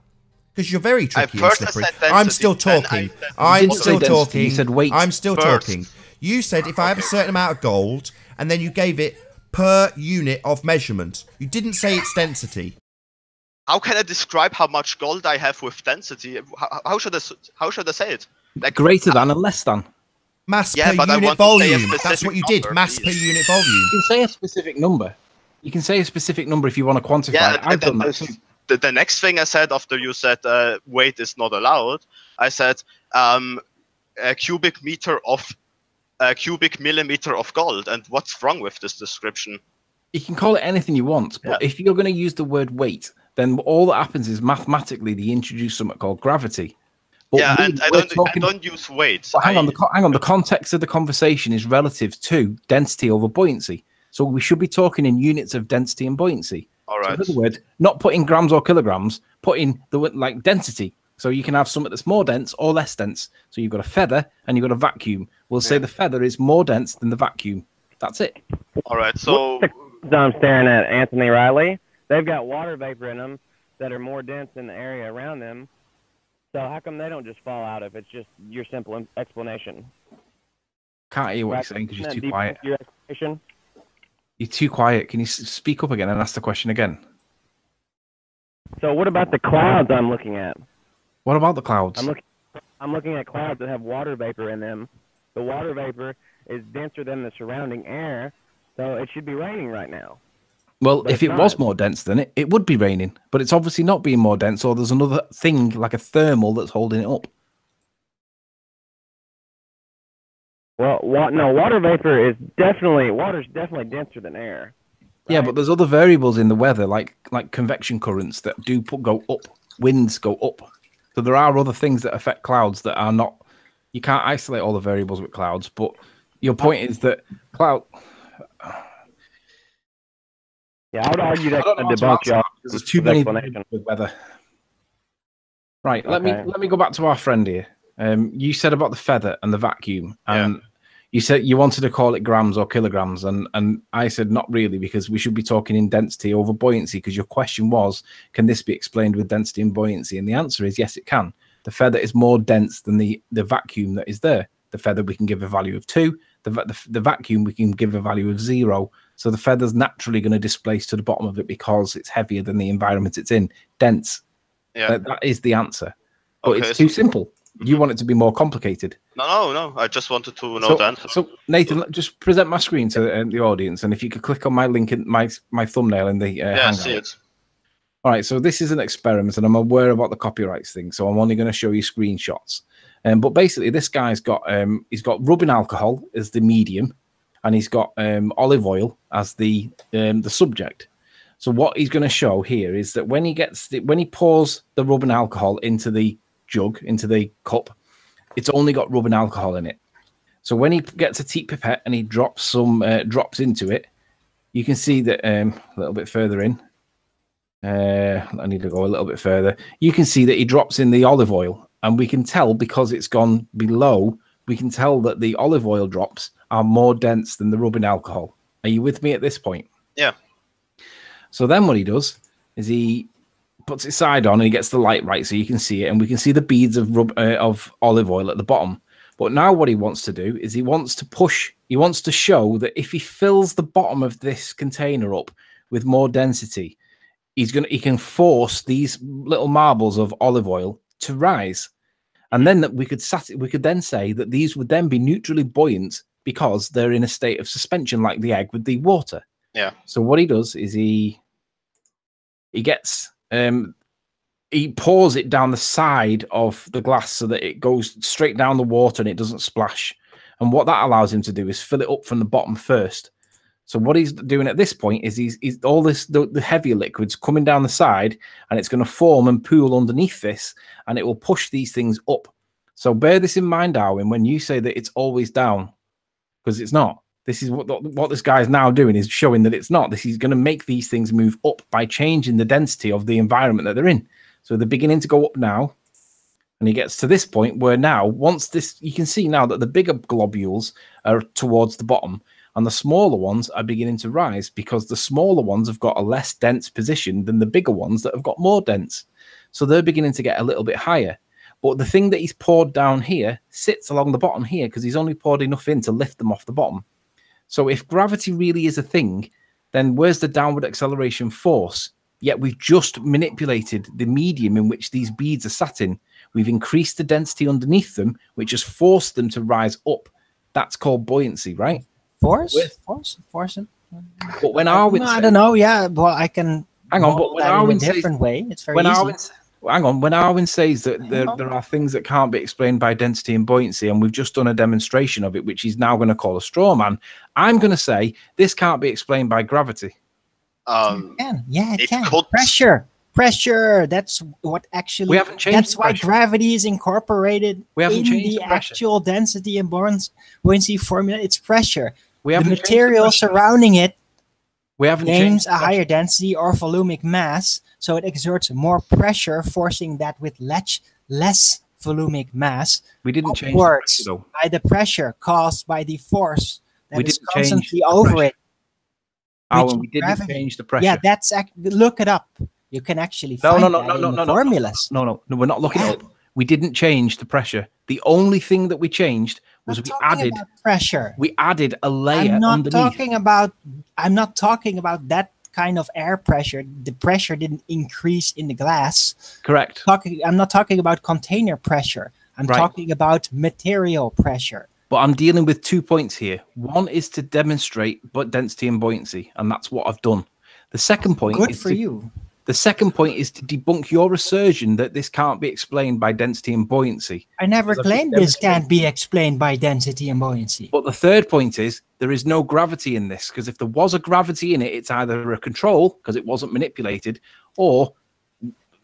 Because you're very tricky and slippery. I'm still talking. I'm still talking. You said weight. I'm still talking. You said if I have a certain amount of gold, and then you gave it per unit of measurement. You didn't say its density. How can I describe how much gold I have with density? How should I say it? Like greater than and less than. Mass per unit volume. That's what you did. Mass per unit volume. You can say a specific number. You can say a specific number if you want to quantify it. I've done that too. The next thing I said after you said weight is not allowed, I said a cubic millimeter of gold. And what's wrong with this description? You can call it anything you want, but if you're going to use the word weight, then all that happens is mathematically they introduce something called gravity. But and I don't use weight. But hang on. The context of the conversation is relative to density over buoyancy. So we should be talking in units of density and buoyancy. All right. So in other words, not putting grams or kilograms, putting the density. So you can have something that's more dense or less dense. So you've got a feather and you've got a vacuum. We'll say the feather is more dense than the vacuum. That's it. All right. So I'm staring at Anthony Riley. They've got water vapor in them that are more dense than the area around them. So how come they don't just fall out if it's just your simple explanation? Can't hear what you're saying because you're too quiet. Your explanation? You're too quiet. Can you speak up again and ask the question again? So what about the clouds I'm looking at? What about the clouds? I'm looking at clouds that have water vapor in them. The water vapor is denser than the surrounding air, so it should be raining right now. Well, if it was more dense than it would be raining. But it's obviously not being more dense, or there's another thing like a thermal that's holding it up. Well, water vapor is definitely denser than air. Right? Yeah, but there's other variables in the weather, like convection currents that do go up, winds go up. So there are other things that affect clouds that are not. You can't isolate all the variables with clouds. But your point is that cloud. Yeah, I would argue that to debunk y'all. There's too many with weather. Right, let me go back to our friend here. You said about the feather and the vacuum, and you said you wanted to call it grams or kilograms, and I said not really, because we should be talking in density over buoyancy, because your question was, can this be explained with density and buoyancy? And the answer is yes, it can. The feather is more dense than the vacuum that is there. The feather we can give a value of 2. The vacuum we can give a value of 0. So the feather's naturally going to displace to the bottom of it because it's heavier than the environment it's in. Dense. Yeah. That is the answer. But it's too simple. You want it to be more complicated. No. I just wanted to know the answer. So Nathan, just present my screen to the audience, and if you could click on my link in my thumbnail in the Hangout. See it. All right, so this is an experiment, and I'm aware about the copyrights thing, so I'm only going to show you screenshots. But basically, this guy's got rubbing alcohol as the medium, and he's got olive oil as the subject. So what he's going to show here is that when he pours the rubbing alcohol into the jug, into the cup, it's only got rubbing alcohol in it. So when he gets a teat pipette and he drops some drops into it, you can see that a little bit further in. I need to go a little bit further. You can see that he drops in the olive oil, and we can tell because it's gone below. We can tell that the olive oil drops are more dense than the rubbing alcohol. Are you with me at this point? Yeah. So then what he does is he puts it side on and he gets the light right so you can see it, and we can see the beads of olive oil at the bottom. But now what he wants to do is he wants to show that if he fills the bottom of this container up with more density, he can force these little marbles of olive oil to rise. And then we could then say that these would then be neutrally buoyant because they're in a state of suspension like the egg with the water. Yeah. So what he does is he pours it down the side of the glass so that it goes straight down the water and it doesn't splash. And what that allows him to do is fill it up from the bottom first. So what he's doing at this point is he's all the heavier liquids coming down the side, and it's going to form and pool underneath this, and it will push these things up. So bear this in mind, Darwin, when you say that it's always down, because it's not. This is what this guy is now doing, is showing that it's not. This is going to make these things move up by changing the density of the environment that they're in. So they're beginning to go up now. And he gets to this point where now, once this, you can see now that the bigger globules are towards the bottom and the smaller ones are beginning to rise because the smaller ones have got a less dense position than the bigger ones that have got more dense. So they're beginning to get a little bit higher. But the thing that he's poured down here sits along the bottom here because he's only poured enough in to lift them off the bottom. So if gravity really is a thing, then where's the downward acceleration force? Yet we've just manipulated the medium in which these beads are sat in. We've increased the density underneath them, which has forced them to rise up. That's called buoyancy, right? Force? But when Arwin I don't know. Yeah, well, I can. Hang on, but when Arwin says, a different way, it's very easy. Hang on, when Arwin says that there are things that can't be explained by density and buoyancy, and we've just done a demonstration of it, which he's now going to call a straw man, I'm going to say this can't be explained by gravity. It can. Yeah, it can. Pressure. That's what actually. We haven't changed. That's why gravity is incorporated in the pressure. actual density and buoyancy formula. It's pressure. We the material surrounding it. We haven't names a higher density or volumic mass, so it exerts more pressure, forcing that with less volumic mass. We didn't change the pressure, though. By the pressure caused by the force that is constantly over it. Alan, we didn't change the pressure. Yeah, that's look it up. You can actually find the formulas. No, we're not looking it up. We didn't change the pressure. The only thing that we changed was we added pressure. We added a layer underneath. I'm not talking about that kind of air pressure. The pressure didn't increase in the glass. Correct. I'm not talking about container pressure. I'm talking about material pressure. But I'm dealing with 2 points here. One is to demonstrate density and buoyancy, and that's what I've done. The second point Good for you. The second point is to debunk your assertion that this can't be explained by density and buoyancy. I never claimed this can't be explained by density and buoyancy. But the third point is there is no gravity in this, because if there was a gravity in it, it's either a control, because it wasn't manipulated, or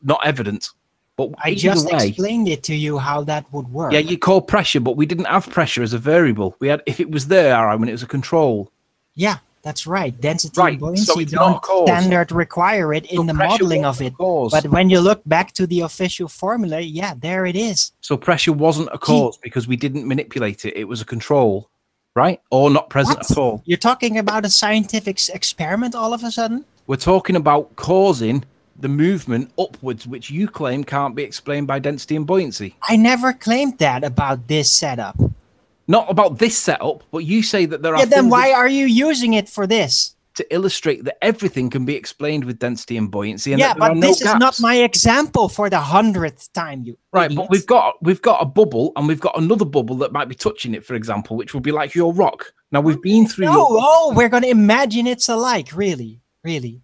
not evident. But I just explained it to you how that would work. Yeah, you call pressure, but we didn't have pressure as a variable. We had, if it was there, when it was a control. Yeah. That's right. Density and buoyancy don't standard require it in the modeling of it. But when you look back to the official formula, yeah, there it is. So pressure wasn't a cause because we didn't manipulate it. It was a control, right? Or not present at all. You're talking about a scientific experiment all of a sudden? We're talking about causing the movement upwards, which you claim can't be explained by density and buoyancy. I never claimed that about this setup. Not about this setup, but you say that there are. Yeah, then why are you using it for this? To illustrate that everything can be explained with density and buoyancy. And yeah, but this is not my example for the 100th time. Right, but we've got a bubble, and we've got another bubble that might be touching it, for example, which would be like your rock. Now we've been through. We're going to imagine it's alike, really.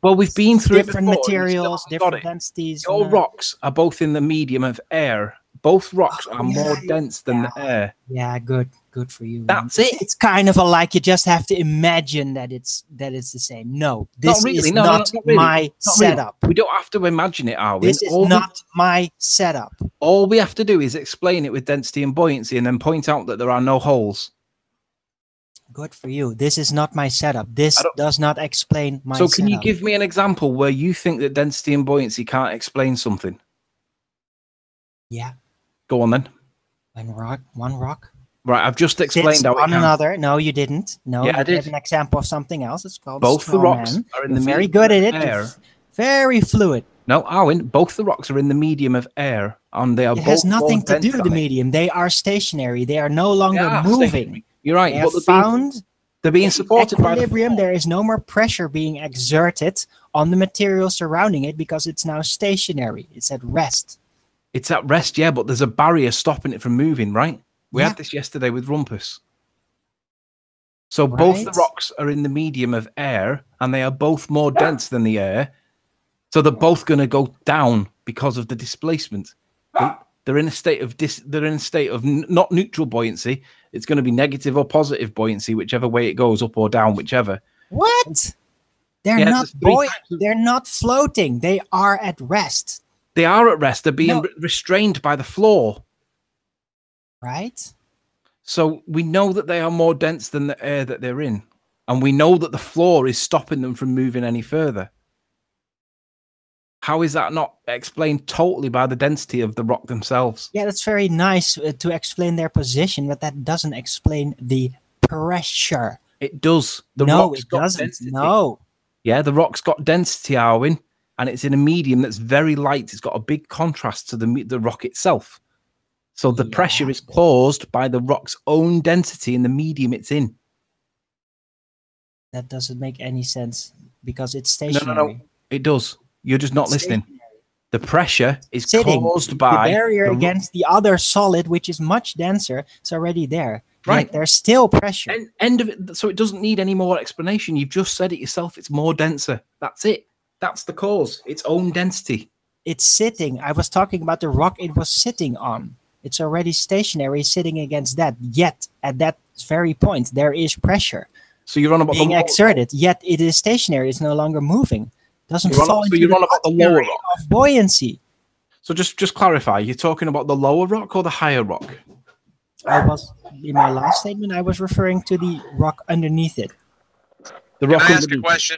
Well, we've been through different materials, different densities. Your rocks are both in the medium of air. Both rocks are more dense than the air. Yeah, good for you. That's it. It's kind of you just have to imagine that it's the same. No, this is not my setup. We don't have to imagine it, are we? This is not my setup. All we have to do is explain it with density and buoyancy, and then point out that there are no holes. Good for you. This is not my setup. This does not explain my setup. So can you give me an example where you think that density and buoyancy can't explain something? Yeah. Go on then. One rock. Right, I've just explained how on another. No, you didn't. No, yeah, I did. An example of something else. It's called both the rocks are in the very good at it. Very fluid. No, Arwin, both the rocks are in the medium of air, and they are. It has nothing to do with the medium. They are stationary. They are no longer moving. Stationary. You're right. They're being supported by equilibrium. There is no more pressure being exerted on the material surrounding it because it's now stationary. It's at rest. It's at rest, yeah, but there's a barrier stopping it from moving, right? We had this yesterday with Rumpus. So both the rocks are in the medium of air, and they are both more dense than the air. So they're both going to go down because of the displacement. They're in a state of not neutral buoyancy. It's going to be negative or positive buoyancy, whichever way it goes, up or down, whichever. What? They're not buoyant. They're not floating. They are at rest. They are at rest. They're being restrained by the floor. Right. So we know that they are more dense than the air that they're in. And we know that the floor is stopping them from moving any further. How is that not explained totally by the density of the rock themselves? Yeah, that's very nice to explain their position, but that doesn't explain the pressure. It does. No, it doesn't. Density. No. Yeah, the rock's got density, Arwin, and it's in a medium that's very light. It's got a big contrast to the rock itself. So the pressure is caused by the rock's own density in the medium it's in. That doesn't make any sense because it's stationary. No. It does. You're just not listening. The pressure is sitting. caused by the barrier against the other solid, which is much denser. It's already there. Right. Yet there's still pressure. End of it. So it doesn't need any more explanation. You've just said it yourself. It's more denser. That's it. That's the cause. Its own density. It's sitting. I was talking about the rock it was sitting on. It's already stationary, sitting against that. Yet at that very point, there is pressure. So you're on about being the exerted. Yet it is stationary. It's no longer moving. Doesn't fall into you're on about the lower rock of buoyancy. So just clarify. You're talking about the lower rock or the higher rock? In my last statement, I was referring to the rock underneath it. The rock Can I ask a question?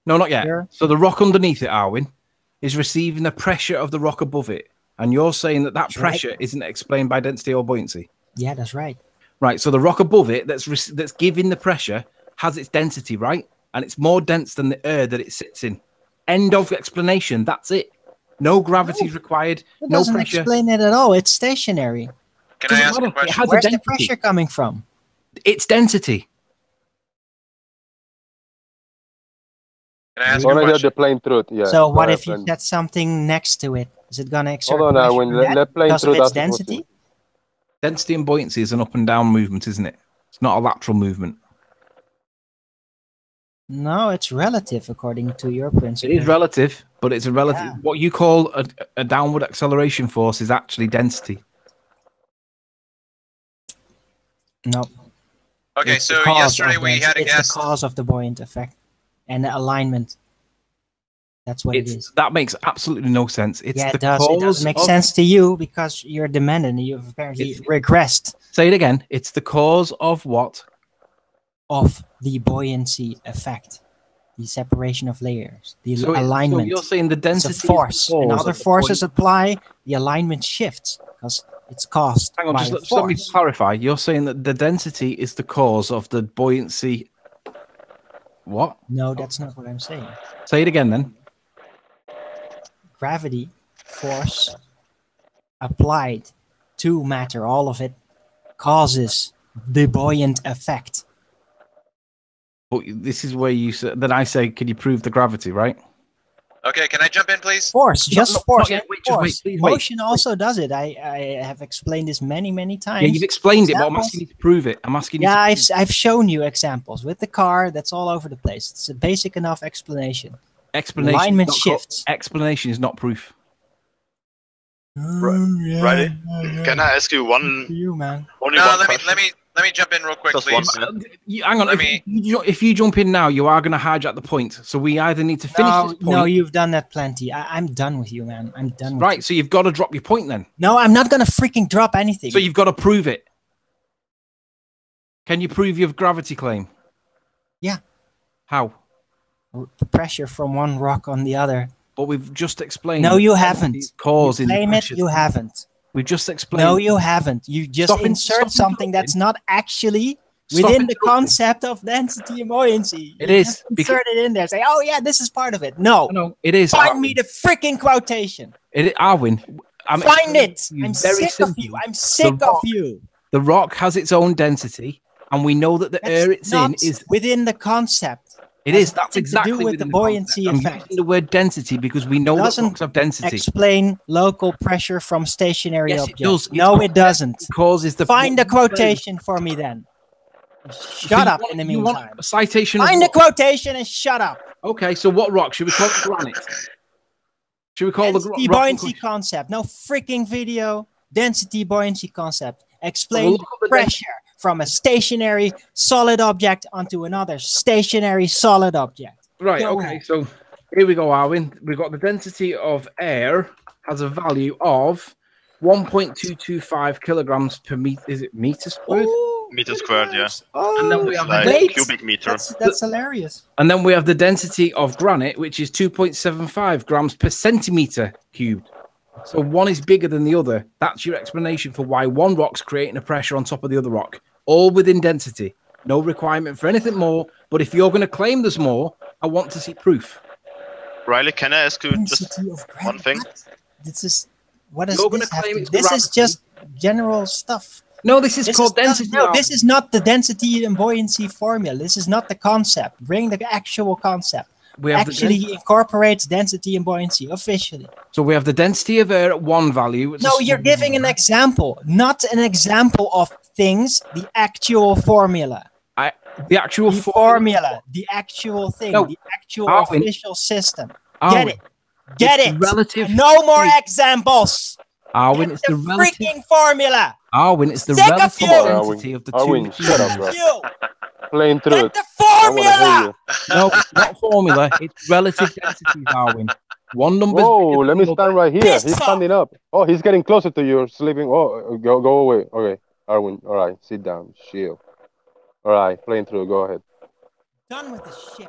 No, not yet. Sure. So the rock underneath it, Arwin, is receiving the pressure of the rock above it. And you're saying that That's pressure right. isn't explained by density or buoyancy? Yeah, that's right. Right, so the rock above it that's giving the pressure has its density, right? And it's more dense than the air that it sits in. End of explanation. That's it. No gravity is required. It No doesn't pressure. explain it at all. It's stationary. Can I ask a question? Where's the pressure coming from? It's density. Can I ask I a want to hear question? the plain truth. Yeah. So go what ahead, if you friend. set something next to it? Is it gonna exert Hold on, pressure Arwin. on that Let plain because of truth its ask the question. density? Density and buoyancy is an up and down movement, isn't it? It's not a lateral movement. No, it's relative according to your principle. It is relative, but it's a relative. Yeah. What you call a downward acceleration force is actually density. No. Okay, It's the so cause yesterday of we the- had a it's guest. the cause of the buoyant effect and the alignment. That's what it is. That makes absolutely no sense. It's Yeah, the it does. It cause doesn't make of- sense to you because you're demanding. You've apparently regressed Say it again. It's the cause of what? of the buoyancy effect, the separation of layers, the So alignment. you're saying the density It's a force, and other forces apply. The alignment shifts because it's caused Hang on, by just a let me force. clarify. You're saying that the density is the cause of the buoyancy. What? No, that's not what I'm saying. Say it again then. Gravity, force applied to matter, all of it causes the buoyant effect. But this is where you said that I say, can you prove the gravity, right? Okay, can I jump in, please? Force, just not force. yet. and Wait, just wait, force. please wait. Motion also does it. I have explained this many times. Yeah, you've explained it, but I'm Examples. asking you to prove it. I'm asking you. Yeah, to I've shown you examples with the car. That's all over the place. It's a basic enough explanation. explanation. Alignment is not shifts. Explanation is not proof. Right? Can I ask you one? You man. Only No, one let question? me jump in real quick, Just please. one minute. Hang on. Let If you jump in now, you are going to hijack the point. So we either need to finish No, this point. no, you've done that plenty. I'm done with you, man. I'm done with Right. you. So you've got to drop your point then. No, I'm not gonna freaking drop anything. So you've got to prove it. Can you prove your gravity claim? Yeah. How? The pressure from one rock on the other. But we've just explained. No, that you gravity haven't. is causing the Claim it. pressure. You haven't. We've just explained. No, you haven't. You just Stop insert something that's not actually Stop within the interrupting. concept of density and buoyancy. It You is, just insert it in there. Say, oh yeah, this is part of it. No, No, it is. find me the freaking quotation. Arwin. I'm Find it. explaining to you I'm very sick of simply. you. I'm sick of rock- you. The rock has its own density, and we know that the air it's in Not is. within the concept. It has is. That's nothing to exactly do with within the buoyancy concept. I'm effect. using the word density because we know that Doesn't rocks have density. Explain local pressure from stationary Yes, it objects. does. It's No, not it doesn't. It causes the. Find the quotation for me then. Shut up in the You want meantime. a citation of Find the what? quotation and shut up. Okay, so what rock should we call it? Granite. Should we call the Density rock? buoyancy concept. No freaking video. Density buoyancy concept. Explain look up the pressure from a stationary solid object onto another stationary solid object. Right. Go Okay. ahead. So here we go, Arwin. We've got the density of air has a value of 1.225 kilograms per meter. Is it meter squared? Meter squared, yeah. Oh, And then we have like wait, cubic meter. That's hilarious. And then we have the density of granite, which is 2.75 grams per centimeter cubed. So one is bigger than the other. That's your explanation for why one rock's creating a pressure on top of the other rock. All within density. No requirement for anything more. But if you're going to claim there's more, I want to see proof. Riley, can I ask you just Density of granite. one thing? This is what does You're this gonna have claim to? it's This is gravity. just general stuff. No, this is called density. No, this is not the density and buoyancy formula. This is not the concept. Bring the actual concept. We have Actually incorporates density and buoyancy officially. So we have the density of air at one value. It's No, you're giving an example, not an example of things. The actual formula. The actual formula. The actual thing. No, the actual Arwin. official system. Arwin. Get it. Get It's it. the relative. No more examples. Arwin, Get it's the the relative. freaking formula. Arwin, it's the Sick of relative you. density of the Arwin, two. shut up, bro. You. Playing through it. The I want to hear formula. you. No, it's not formula. It's relative densities, Arwin. One number. Whoa, let me stand right here. Piss He's off. standing up. Oh, he's getting closer to you. Sleeping. Oh, go away. Okay, Arwin. All right, sit down. Chill. All right, playing through. Go ahead. Done with the shit.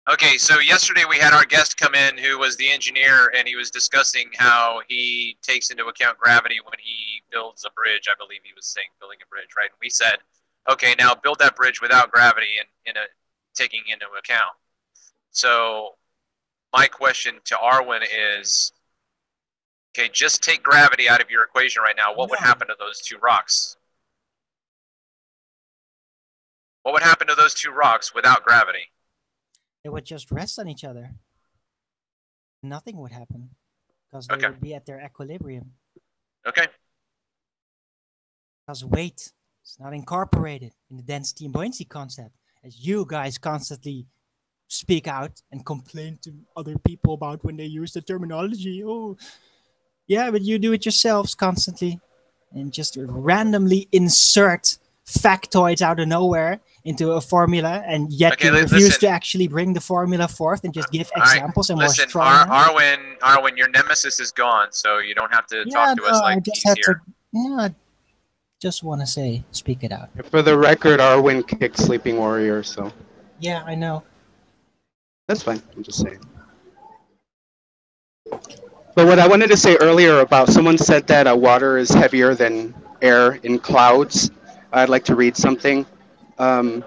Okay, so yesterday we had our guest come in who was the engineer, and he was discussing how he takes into account gravity when he builds a bridge. I believe he was saying building a bridge, right? And we said, okay, now build that bridge without gravity and taking into account. So my question to Arwin is, okay, just take gravity out of your equation right now. What would happen to those two rocks? What would happen to those two rocks without gravity? They would just rest on each other. Nothing would happen because they would be at their equilibrium. Okay. Because weight is not incorporated in the density and buoyancy concept, as you guys constantly speak out and complain to other people about when they use the terminology. Oh, yeah, but you do it yourselves constantly and just randomly insert factoids out of nowhere into a formula, and yet you refuse to actually bring the formula forth and just give examples and listen, more strong. Arwin, your nemesis is gone, so you don't have to talk to us like he's here. I just want to say, speak it out. For the record, Arwin kicked Sleeping Warrior, so Yeah, I know. that's fine. I'm just saying. But what I wanted to say earlier about someone said that water is heavier than air in clouds. I'd like to read something. A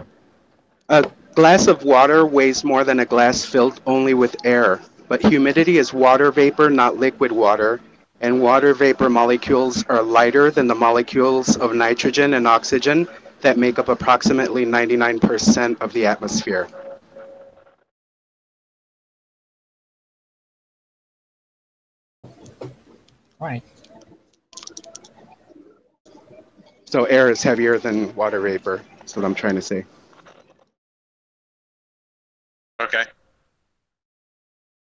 glass of water weighs more than a glass filled only with air, but humidity is water vapor, not liquid water, and water vapor molecules are lighter than the molecules of nitrogen and oxygen that make up approximately 99% of the atmosphere. Right. So air is heavier than water vapor. That's what I'm trying to say. Okay.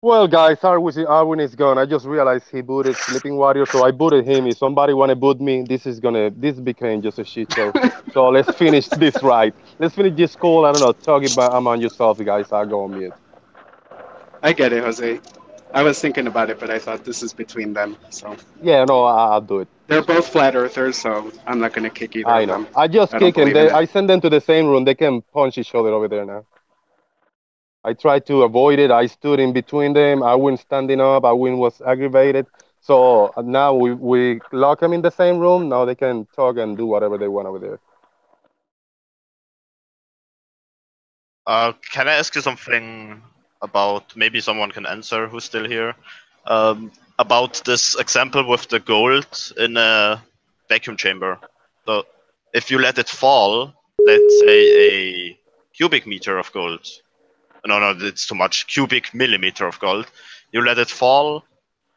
Well, guys, Arwin is gone. I just realized he booted Sleeping Warrior, so I booted him. If somebody want to boot me, this became just a shit show. So let's finish this right. Let's finish this call. I don't know, talk about among yourself, guys. I'll go on mute. I get it, Jose. I was thinking about it, but I thought this is between them. So yeah, no, I'll do it. They're both flat earthers, so I'm not gonna kick either I of know. them. I just don't kick them. believe in it. I send them to the same room. They can punch each other over there now. I tried to avoid it. I stood in between them. Arwin standing up. Arwin was aggravated. So now we lock them in the same room. Now they can talk and do whatever they want over there. Can I ask you something about, maybe someone can answer who's still here, about this example with the gold in a vacuum chamber? So if you let it fall, let's say a cubic meter of gold. No, it's too much. Cubic millimeter of gold. You let it fall,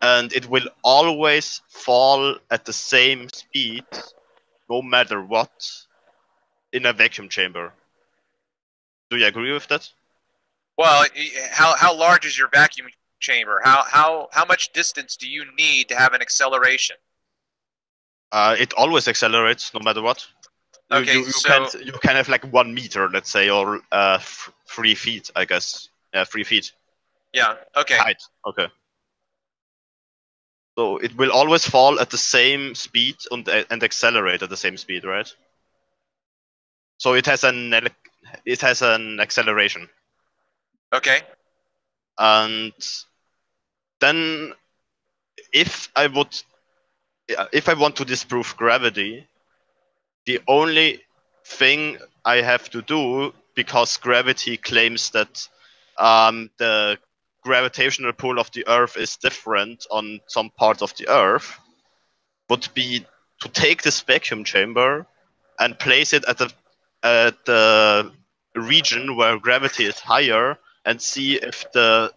and it will always fall at the same speed, no matter what, in a vacuum chamber. Do you agree with that? Well, how large is your vacuum chamber? How much distance do you need to have an acceleration? It always accelerates, no matter what. Okay, you can have like 1 meter, let's say, or 3 feet, I guess. Yeah, 3 feet. Yeah. Okay. Height. Okay. So it will always fall at the same speed and accelerate at the same speed, right? So it has an acceleration. Okay. And then if I want to disprove gravity, the only thing I have to do, because gravity claims that the gravitational pull of the Earth is different on some parts of the Earth, would be to take this vacuum chamber and place it at the region where gravity is higher and see if the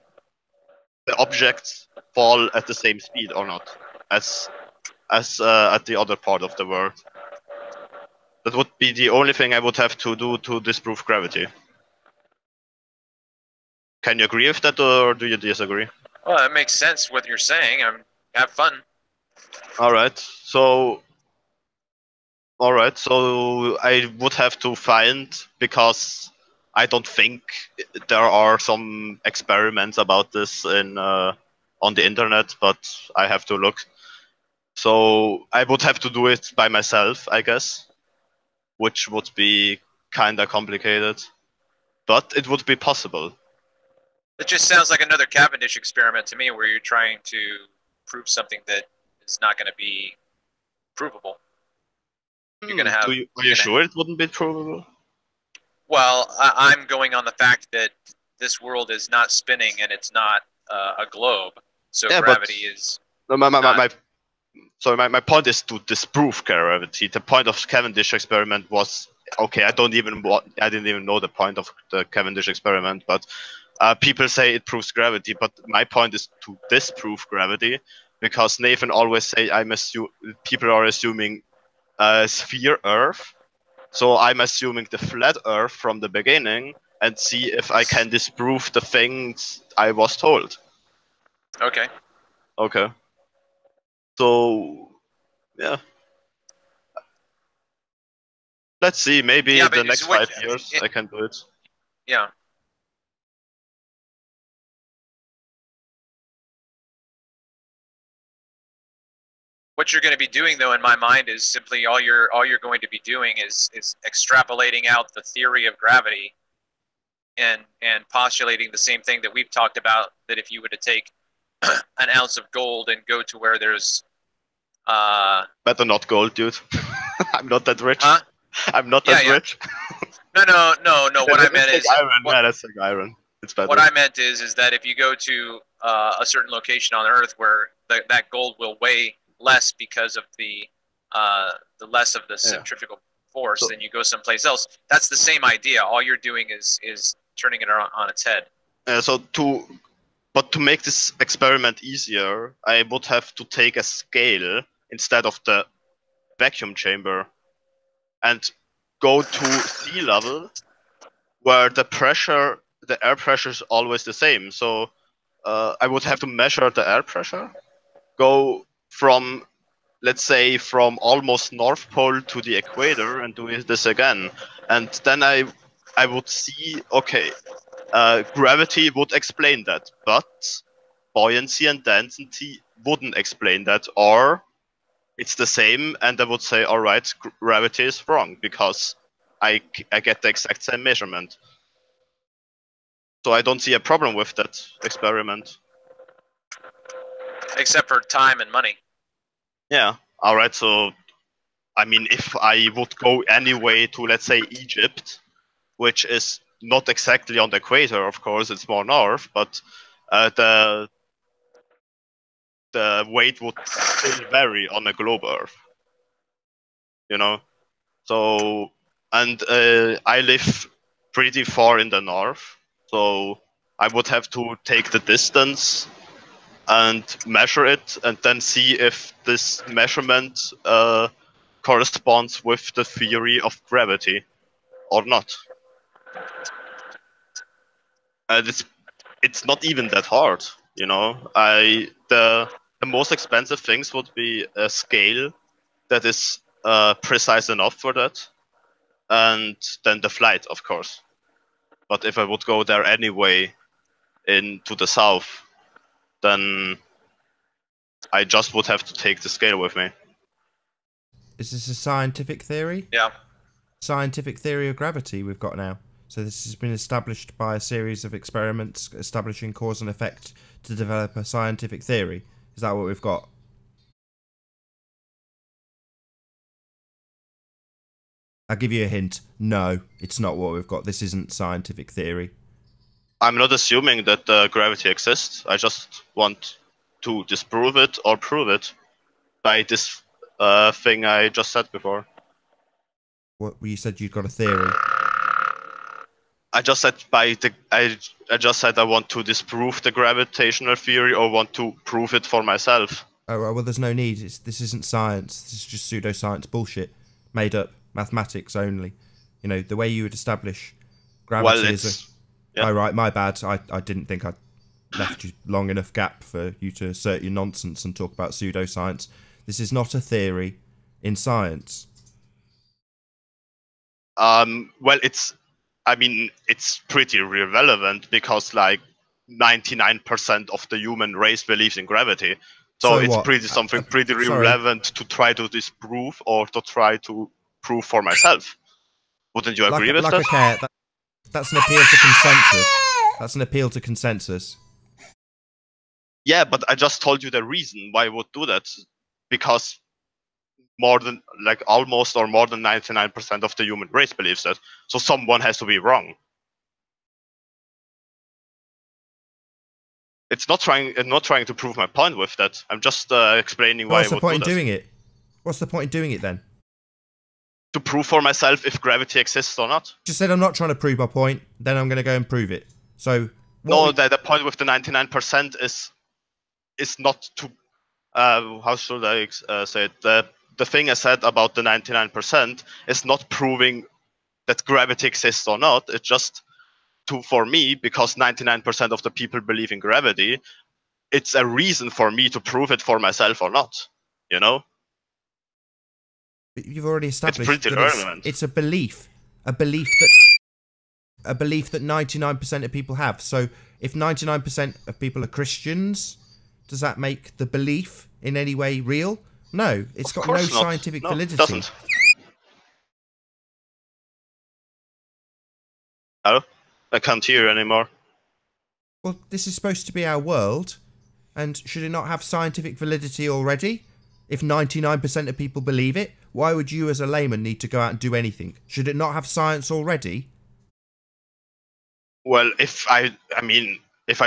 objects fall at the same speed or not as at the other part of the world. That would be the only thing I would have to do to disprove gravity. Can you agree with that, or do you disagree? Well, that makes sense what you're saying. Have fun. All right. So I would have to find, because I don't think there are some experiments about this on the internet, but I have to look. So I would have to do it by myself, I guess, which would be kind of complicated, but it would be possible. It just sounds like another Cavendish experiment to me, where you're trying to prove something that is not going to be provable. You're going to have. Are you sure it wouldn't be provable? Well, I'm going on the fact that this world is not spinning and it's not a globe, so Yeah, gravity is. My point is to disprove gravity. The point of Cavendish experiment was okay. I didn't even know the point of the Cavendish experiment, but people say it proves gravity. But my point is to disprove gravity, because Nathan always say people are assuming sphere Earth, so I'm assuming the flat Earth from the beginning and see if I can disprove the things I was told. Okay. Okay. So, yeah. Let's see. Maybe the next 5 years I can do it. Yeah. What you're going to be doing, though, in my mind, is simply all you're going to be doing is extrapolating out the theory of gravity, and postulating the same thing that we've talked about. That if you were to take an ounce of gold and go to where there's better not gold, dude. I'm not that rich. Huh? I'm not that rich. No. What I meant is iron. Let's take iron. It's better. What I meant is that if you go to a certain location on Earth where that gold will weigh less because of the less of the centrifugal force, then you go someplace else. That's the same idea. All you're doing is turning it on its head. But to make this experiment easier, I would have to take a scale instead of the vacuum chamber and go to sea level, where the air pressure is always the same. So I would have to measure the air pressure, go from, let's say, from almost North Pole to the equator and do this again. And then I would see, okay, gravity would explain that, but buoyancy and density wouldn't explain that, or it's the same, and I would say, all right, gravity is wrong, because I get the exact same measurement. So I don't see a problem with that experiment. Except for time and money. Yeah, all right, so, I mean, if I would go anyway to, let's say, Egypt, which is not exactly on the equator, of course, it's more north, but the weight would still vary on a globe Earth. You know? So, and I live pretty far in the north, so I would have to take the distance and measure it, and then see if this measurement corresponds with the theory of gravity or not. And it's not even that hard, you know. The most expensive things would be a scale that is precise enough for that, and then the flight, of course. But if I would go there anyway to the south, then I just would have to take the scale with me. Is this a scientific theory? Yeah. Scientific theory of gravity we've got now. So this has been established by a series of experiments establishing cause and effect to develop a scientific theory. Is that what we've got? I'll give you a hint. No, it's not what we've got. This isn't scientific theory. I'm not assuming that gravity exists. I just want to disprove it or prove it by this thing I just said before. What you said you've got a theory. I just said I just said I want to disprove the gravitational theory or want to prove it for myself. Oh well, there's no need. This isn't science. This is just pseudoscience bullshit, made up mathematics only. You know the way you would establish gravity is a. Yeah. Oh right, my bad. I didn't think I'd left you long enough gap for you to assert your nonsense and talk about pseudoscience. This is not a theory in science. Well, I mean, it's pretty irrelevant because like 99% of the human race believes in gravity. So it's what? something pretty relevant to try to disprove or to try to prove for myself. Wouldn't you agree with that? Okay, that's an appeal to consensus. That's an appeal to consensus. Yeah, but I just told you the reason why I would do that. Because almost or more than 99% of the human race believes that. So someone has to be wrong. I'm not trying to prove my point with that. I'm just explaining why I would do that. What's the point in doing it? What's the point in doing it then? To prove for myself if gravity exists or not. Just said I'm not trying to prove my point, then I'm going to go and prove it. So no, the point with the 99% is not to how should I say it? The thing I said about the 99% is not proving that gravity exists or not. It's just for me, because 99% of the people believe in gravity, it's a reason for me to prove it for myself or not. You know? You've already established it's pretty relevant. It's a belief that 99% of people have. So if 99% of people are Christians, does that make the belief in any way real? No, it's got no scientific validity. It doesn't. Hello? I can't hear you anymore. Well, this is supposed to be our world, and should it not have scientific validity already? If 99% of people believe it, why would you as a layman need to go out and do anything? Should it not have science already? Well, if I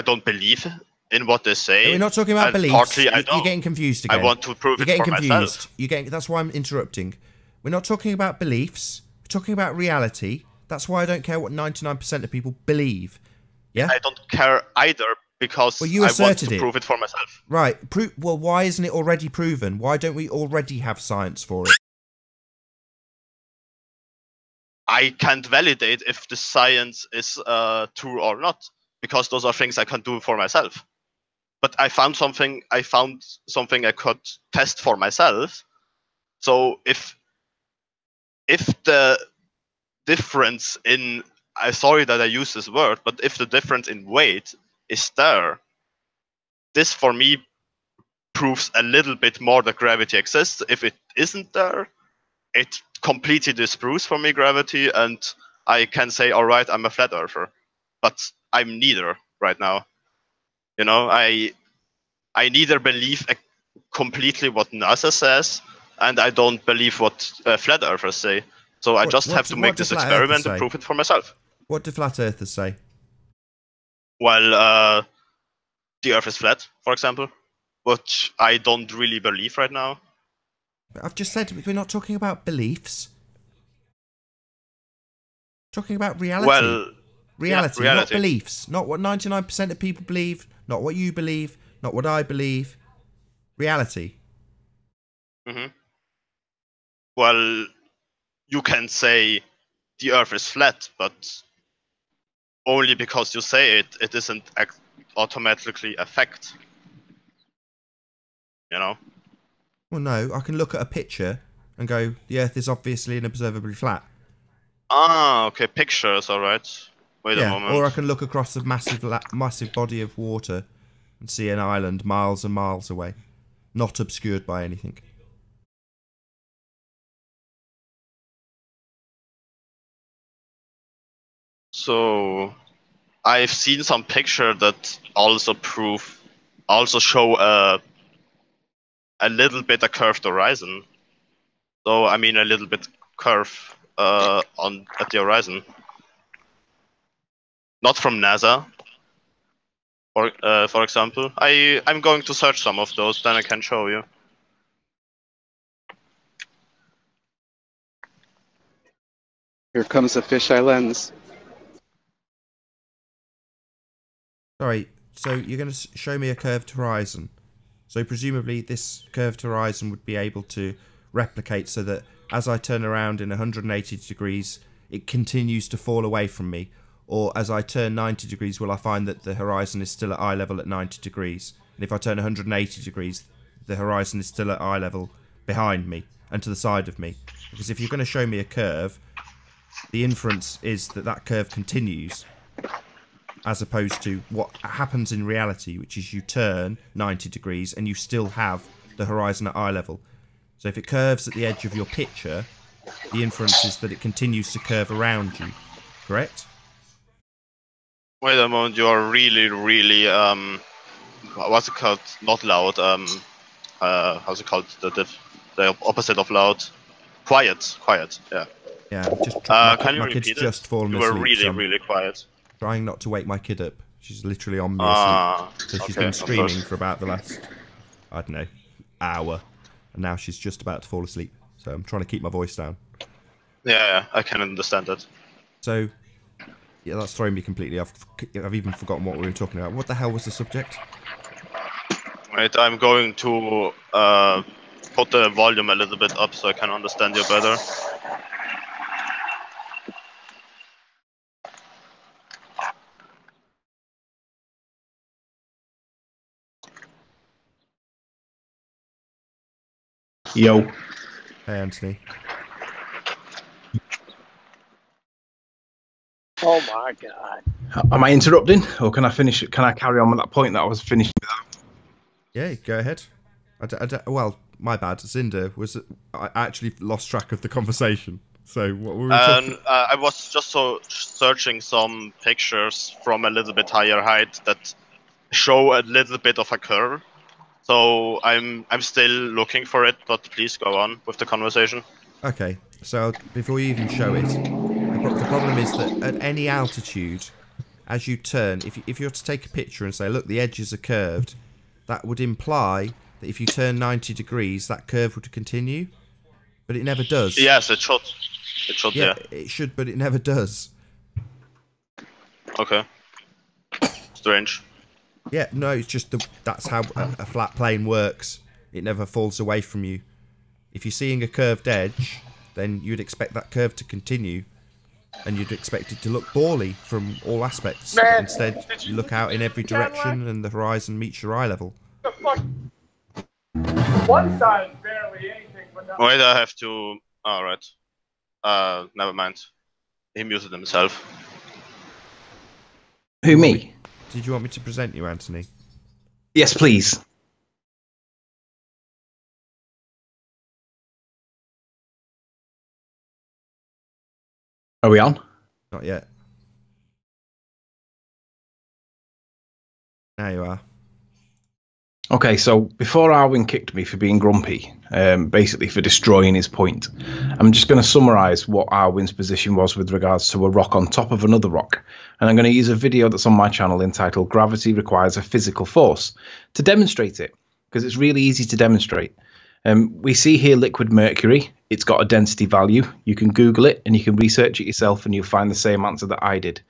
don't believe in what they say... We're not talking about beliefs. Partly I don't. You're getting confused again. I want to prove it for myself. That's why I'm interrupting. We're not talking about beliefs. We're talking about reality. That's why I don't care what 99% of people believe. Yeah? I don't care either, because I want to prove it for myself. Right. Well, why isn't it already proven? Why don't we already have science for it? I can't validate if the science is true or not, because those are things I can do for myself. But I found something I could test for myself. So if the difference in, I'm sorry that I use this word, but if the difference in weight is there, this for me proves a little bit more that gravity exists. If it isn't there, it completely disproves for me gravity, and I can say, all right, I'm a flat earther. But I'm neither right now. You know, I neither believe completely what NASA says, and I don't believe what flat earthers say. So I just have to make this experiment and prove it for myself. What do flat earthers say? Well, the Earth is flat, for example, which I don't really believe right now. I've just said we're not talking about beliefs. We're talking about reality. Well, reality, not beliefs. Not what 99% of people believe, not what you believe, not what I believe. Reality. Mm-hmm. Well, you can say the Earth is flat, but only because you say it, it isn't automatically a fact. You know? Well, no, I can look at a picture and go, the Earth is obviously and observably flat. Ah, okay, pictures, alright. Wait a moment. Or I can look across a massive body of water and see an island miles and miles away. not obscured by anything. So I've seen some picture that also show a little bit a curved horizon. So I mean a little bit curve at the horizon. Not from NASA. For example, I'm going to search some of those, then I can show you. Here comes a fisheye lens. Sorry, so you're going to show me a curved horizon. So presumably this curved horizon would be able to replicate so that as I turn around in 180 degrees, it continues to fall away from me. Or as I turn 90 degrees, will I find that the horizon is still at eye level at 90 degrees? And if I turn 180 degrees, the horizon is still at eye level behind me and to the side of me. Because if you're going to show me a curve, the inference is that that curve continues, as opposed to what happens in reality, which is you turn 90 degrees and you still have the horizon at eye level. So if it curves at the edge of your picture, the inference is that it continues to curve around you, correct? Wait a moment, you are really, what's it called? Not loud, how's it called? The opposite of loud. Quiet, yeah. Yeah, just can you my repeat kid's it? just fallen You asleep. were really, So I'm really quiet. trying not to wake my kid up. She's literally on me asleep. So she's okay, been screaming for about the last, I don't know, hour. And now she's just about to fall asleep. So I'm trying to keep my voice down. Yeah, I can understand that. So, yeah, that's throwing me completely off. I've even forgotten what we were talking about. What the hell was the subject? Wait, I'm going to put the volume a little bit up so I can understand you better. Yo. Hey, Anthony. Oh my god. Am I interrupting, or can I finish? Can I carry on with that point that I was finishing with? Yeah, go ahead. Well, my bad. Zinda was. I actually lost track of the conversation. So what were we talking? I was just searching some pictures from a little bit higher height that show a little bit of a curve. So I'm still looking for it, but please go on with the conversation. Okay, so before you even show it, the problem is that at any altitude, as you turn, if you were to take a picture and say, look, the edges are curved, that would imply that if you turn 90 degrees, that curve would continue, but it never does. Yes, it should. It should, yeah. It should, but it never does. Okay. Strange. Yeah, no, it's just that's how a flat plane works. It never falls away from you. If you're seeing a curved edge, then you'd expect that curve to continue, and you'd expect it to look bally from all aspects. Man, instead, you look out in every direction, and the horizon meets your eye level. The fuck? One side is barely anything, but not. Wait, I have to. Alright. Never mind. He muted himself. Who, me? Did you want me to present you, Anthony? Yes, please. Are we on? Not yet. Now you are. Okay, so before Arwin kicked me for being grumpy, basically for destroying his point, I'm just going to summarise what Arwin's position was with regards to a rock on top of another rock. And I'm going to use a video that's on my channel entitled Gravity Requires a Physical Force to demonstrate it, because it's really easy to demonstrate. We see here liquid mercury. It's got a density value. You can Google it and you can research it yourself and you'll find the same answer that I did.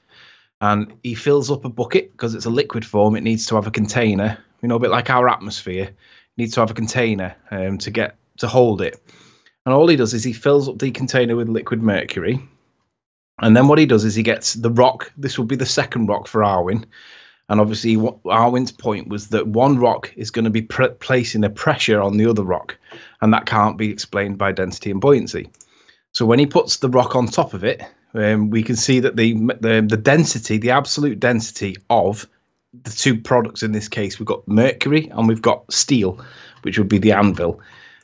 And he fills up a bucket because it's a liquid form. It needs to have a container. You know, a bit like our atmosphere. It needs to have a container to hold it. And all he does is he fills up the container with liquid mercury. And then what he does is he gets the rock. This will be the second rock for Arwin. And obviously, Arwin's point was that one rock is going to be placing a pressure on the other rock. And that can't be explained by density and buoyancy. So when he puts the rock on top of it, we can see that the density, the absolute density of the two products in this case. We've got mercury and we've got steel, which would be the anvil.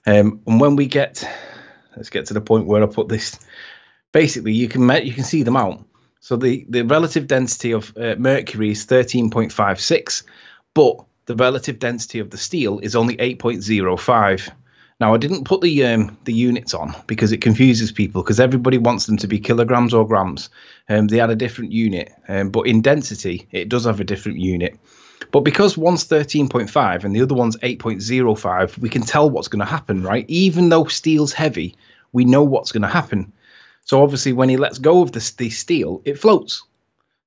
And when we get, let's get to the point where I put this. Basically, you can see them out. So the relative density of mercury is 13.56, but the relative density of the steel is only 8.05. Now, I didn't put the units on because it confuses people, because everybody wants them to be kilograms or grams. They had a different unit, but in density, it does have a different unit. But because one's 13.5 and the other one's 8.05, we can tell what's going to happen, right? Even though steel's heavy, we know what's going to happen. So obviously, when he lets go of the steel, it floats.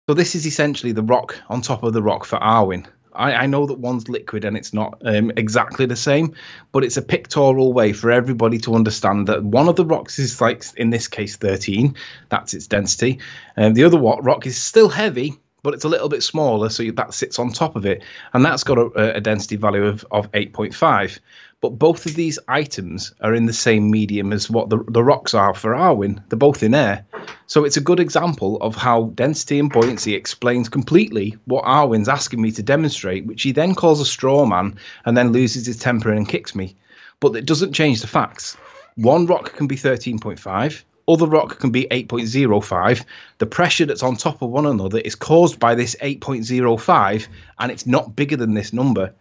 So this is essentially the rock on top of the rock for Arwen. I know that one's liquid and it's not exactly the same, but it's a pictorial way for everybody to understand that one of the rocks is, like, in this case, 13. That's its density. The other rock is still heavy, but it's a little bit smaller, so that sits on top of it. And that's got a density value of 8.5. But both of these items are in the same medium as what the rocks are for Arwen. They're both in air. So it's a good example of how density and buoyancy explains completely what Arwen's asking me to demonstrate, which he then calls a straw man and then loses his temper and kicks me. But it doesn't change the facts. One rock can be 13.5. Other rock can be 8.05. The pressure that's on top of one another is caused by this 8.05, and it's not bigger than this number.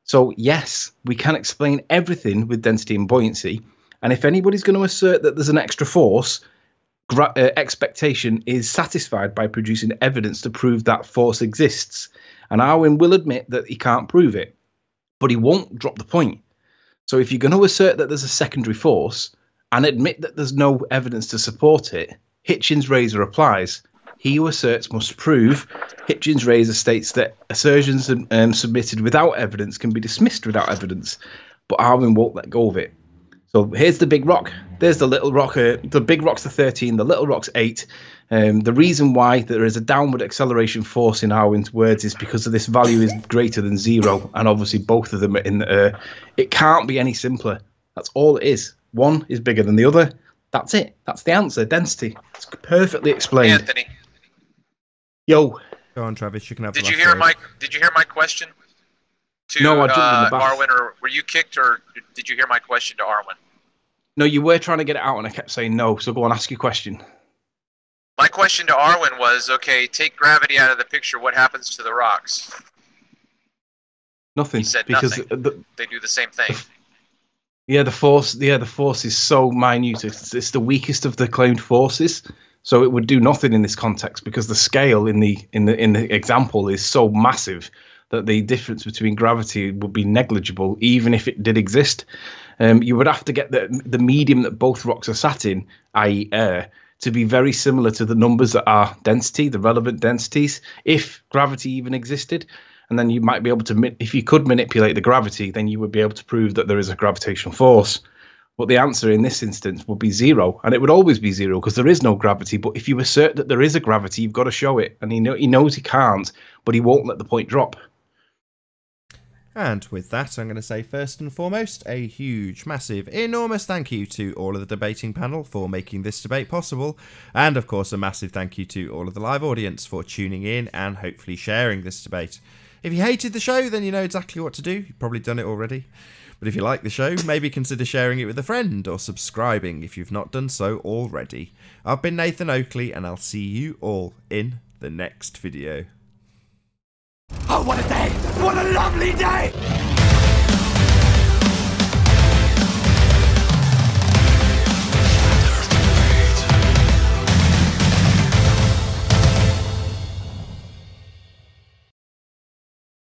So yes, we can explain everything with density and buoyancy. And if anybody's going to assert that there's an extra force, expectation is satisfied by producing evidence to prove that force exists. And Arwen will admit that he can't prove it, but he won't drop the point. So if you're going to assert that there's a secondary force and admit that there's no evidence to support it, Hitchens' razor applies. He who asserts must prove. Hitchens' razor states that assertions submitted without evidence can be dismissed without evidence, but Arwen won't let go of it. So here's the big rock. There's the little rock. The big rock's the 13. The little rock's 8. The reason why there is a downward acceleration force in Arwen's words is because of this value is greater than 0, and obviously both of them are in the air. It can't be any simpler. That's all it is. One is bigger than the other. That's it. That's the answer. Density. It's perfectly explained. Anthony. Yo. Go on, Travis. You can have. Did you hear my question? No, I jumped in the bath. Arwen, or were you kicked, or did you hear my question to Arwen? No, you were trying to get it out, and I kept saying no. So go on, ask your question. My question to Arwen was, okay, take gravity out of the picture. What happens to the rocks? Nothing. He said because nothing. They do the same thing. The force is so minute. It's the weakest of the claimed forces. So it would do nothing in this context because the scale in the example is so massive that the difference between gravity would be negligible, even if it did exist. You would have to get the medium that both rocks are sat in, i.e. air, to be very similar to the numbers that are density, the relevant densities, if gravity even existed. And then you might be able to, if you could manipulate the gravity, then you would be able to prove that there is a gravitational force. But the answer in this instance would be 0, and it would always be 0 because there is no gravity. But if you assert that there is a gravity, you've got to show it. And he knows he can't, but he won't let the point drop. And with that, I'm going to say first and foremost, a huge, massive, enormous thank you to all of the debating panel for making this debate possible. And of course, a massive thank you to all of the live audience for tuning in and hopefully sharing this debate. If you hated the show, then you know exactly what to do. You've probably done it already. But if you like the show, maybe consider sharing it with a friend or subscribing if you've not done so already. I've been Nathan Oakley, and I'll see you all in the next video. Oh, what a day! What a lovely day!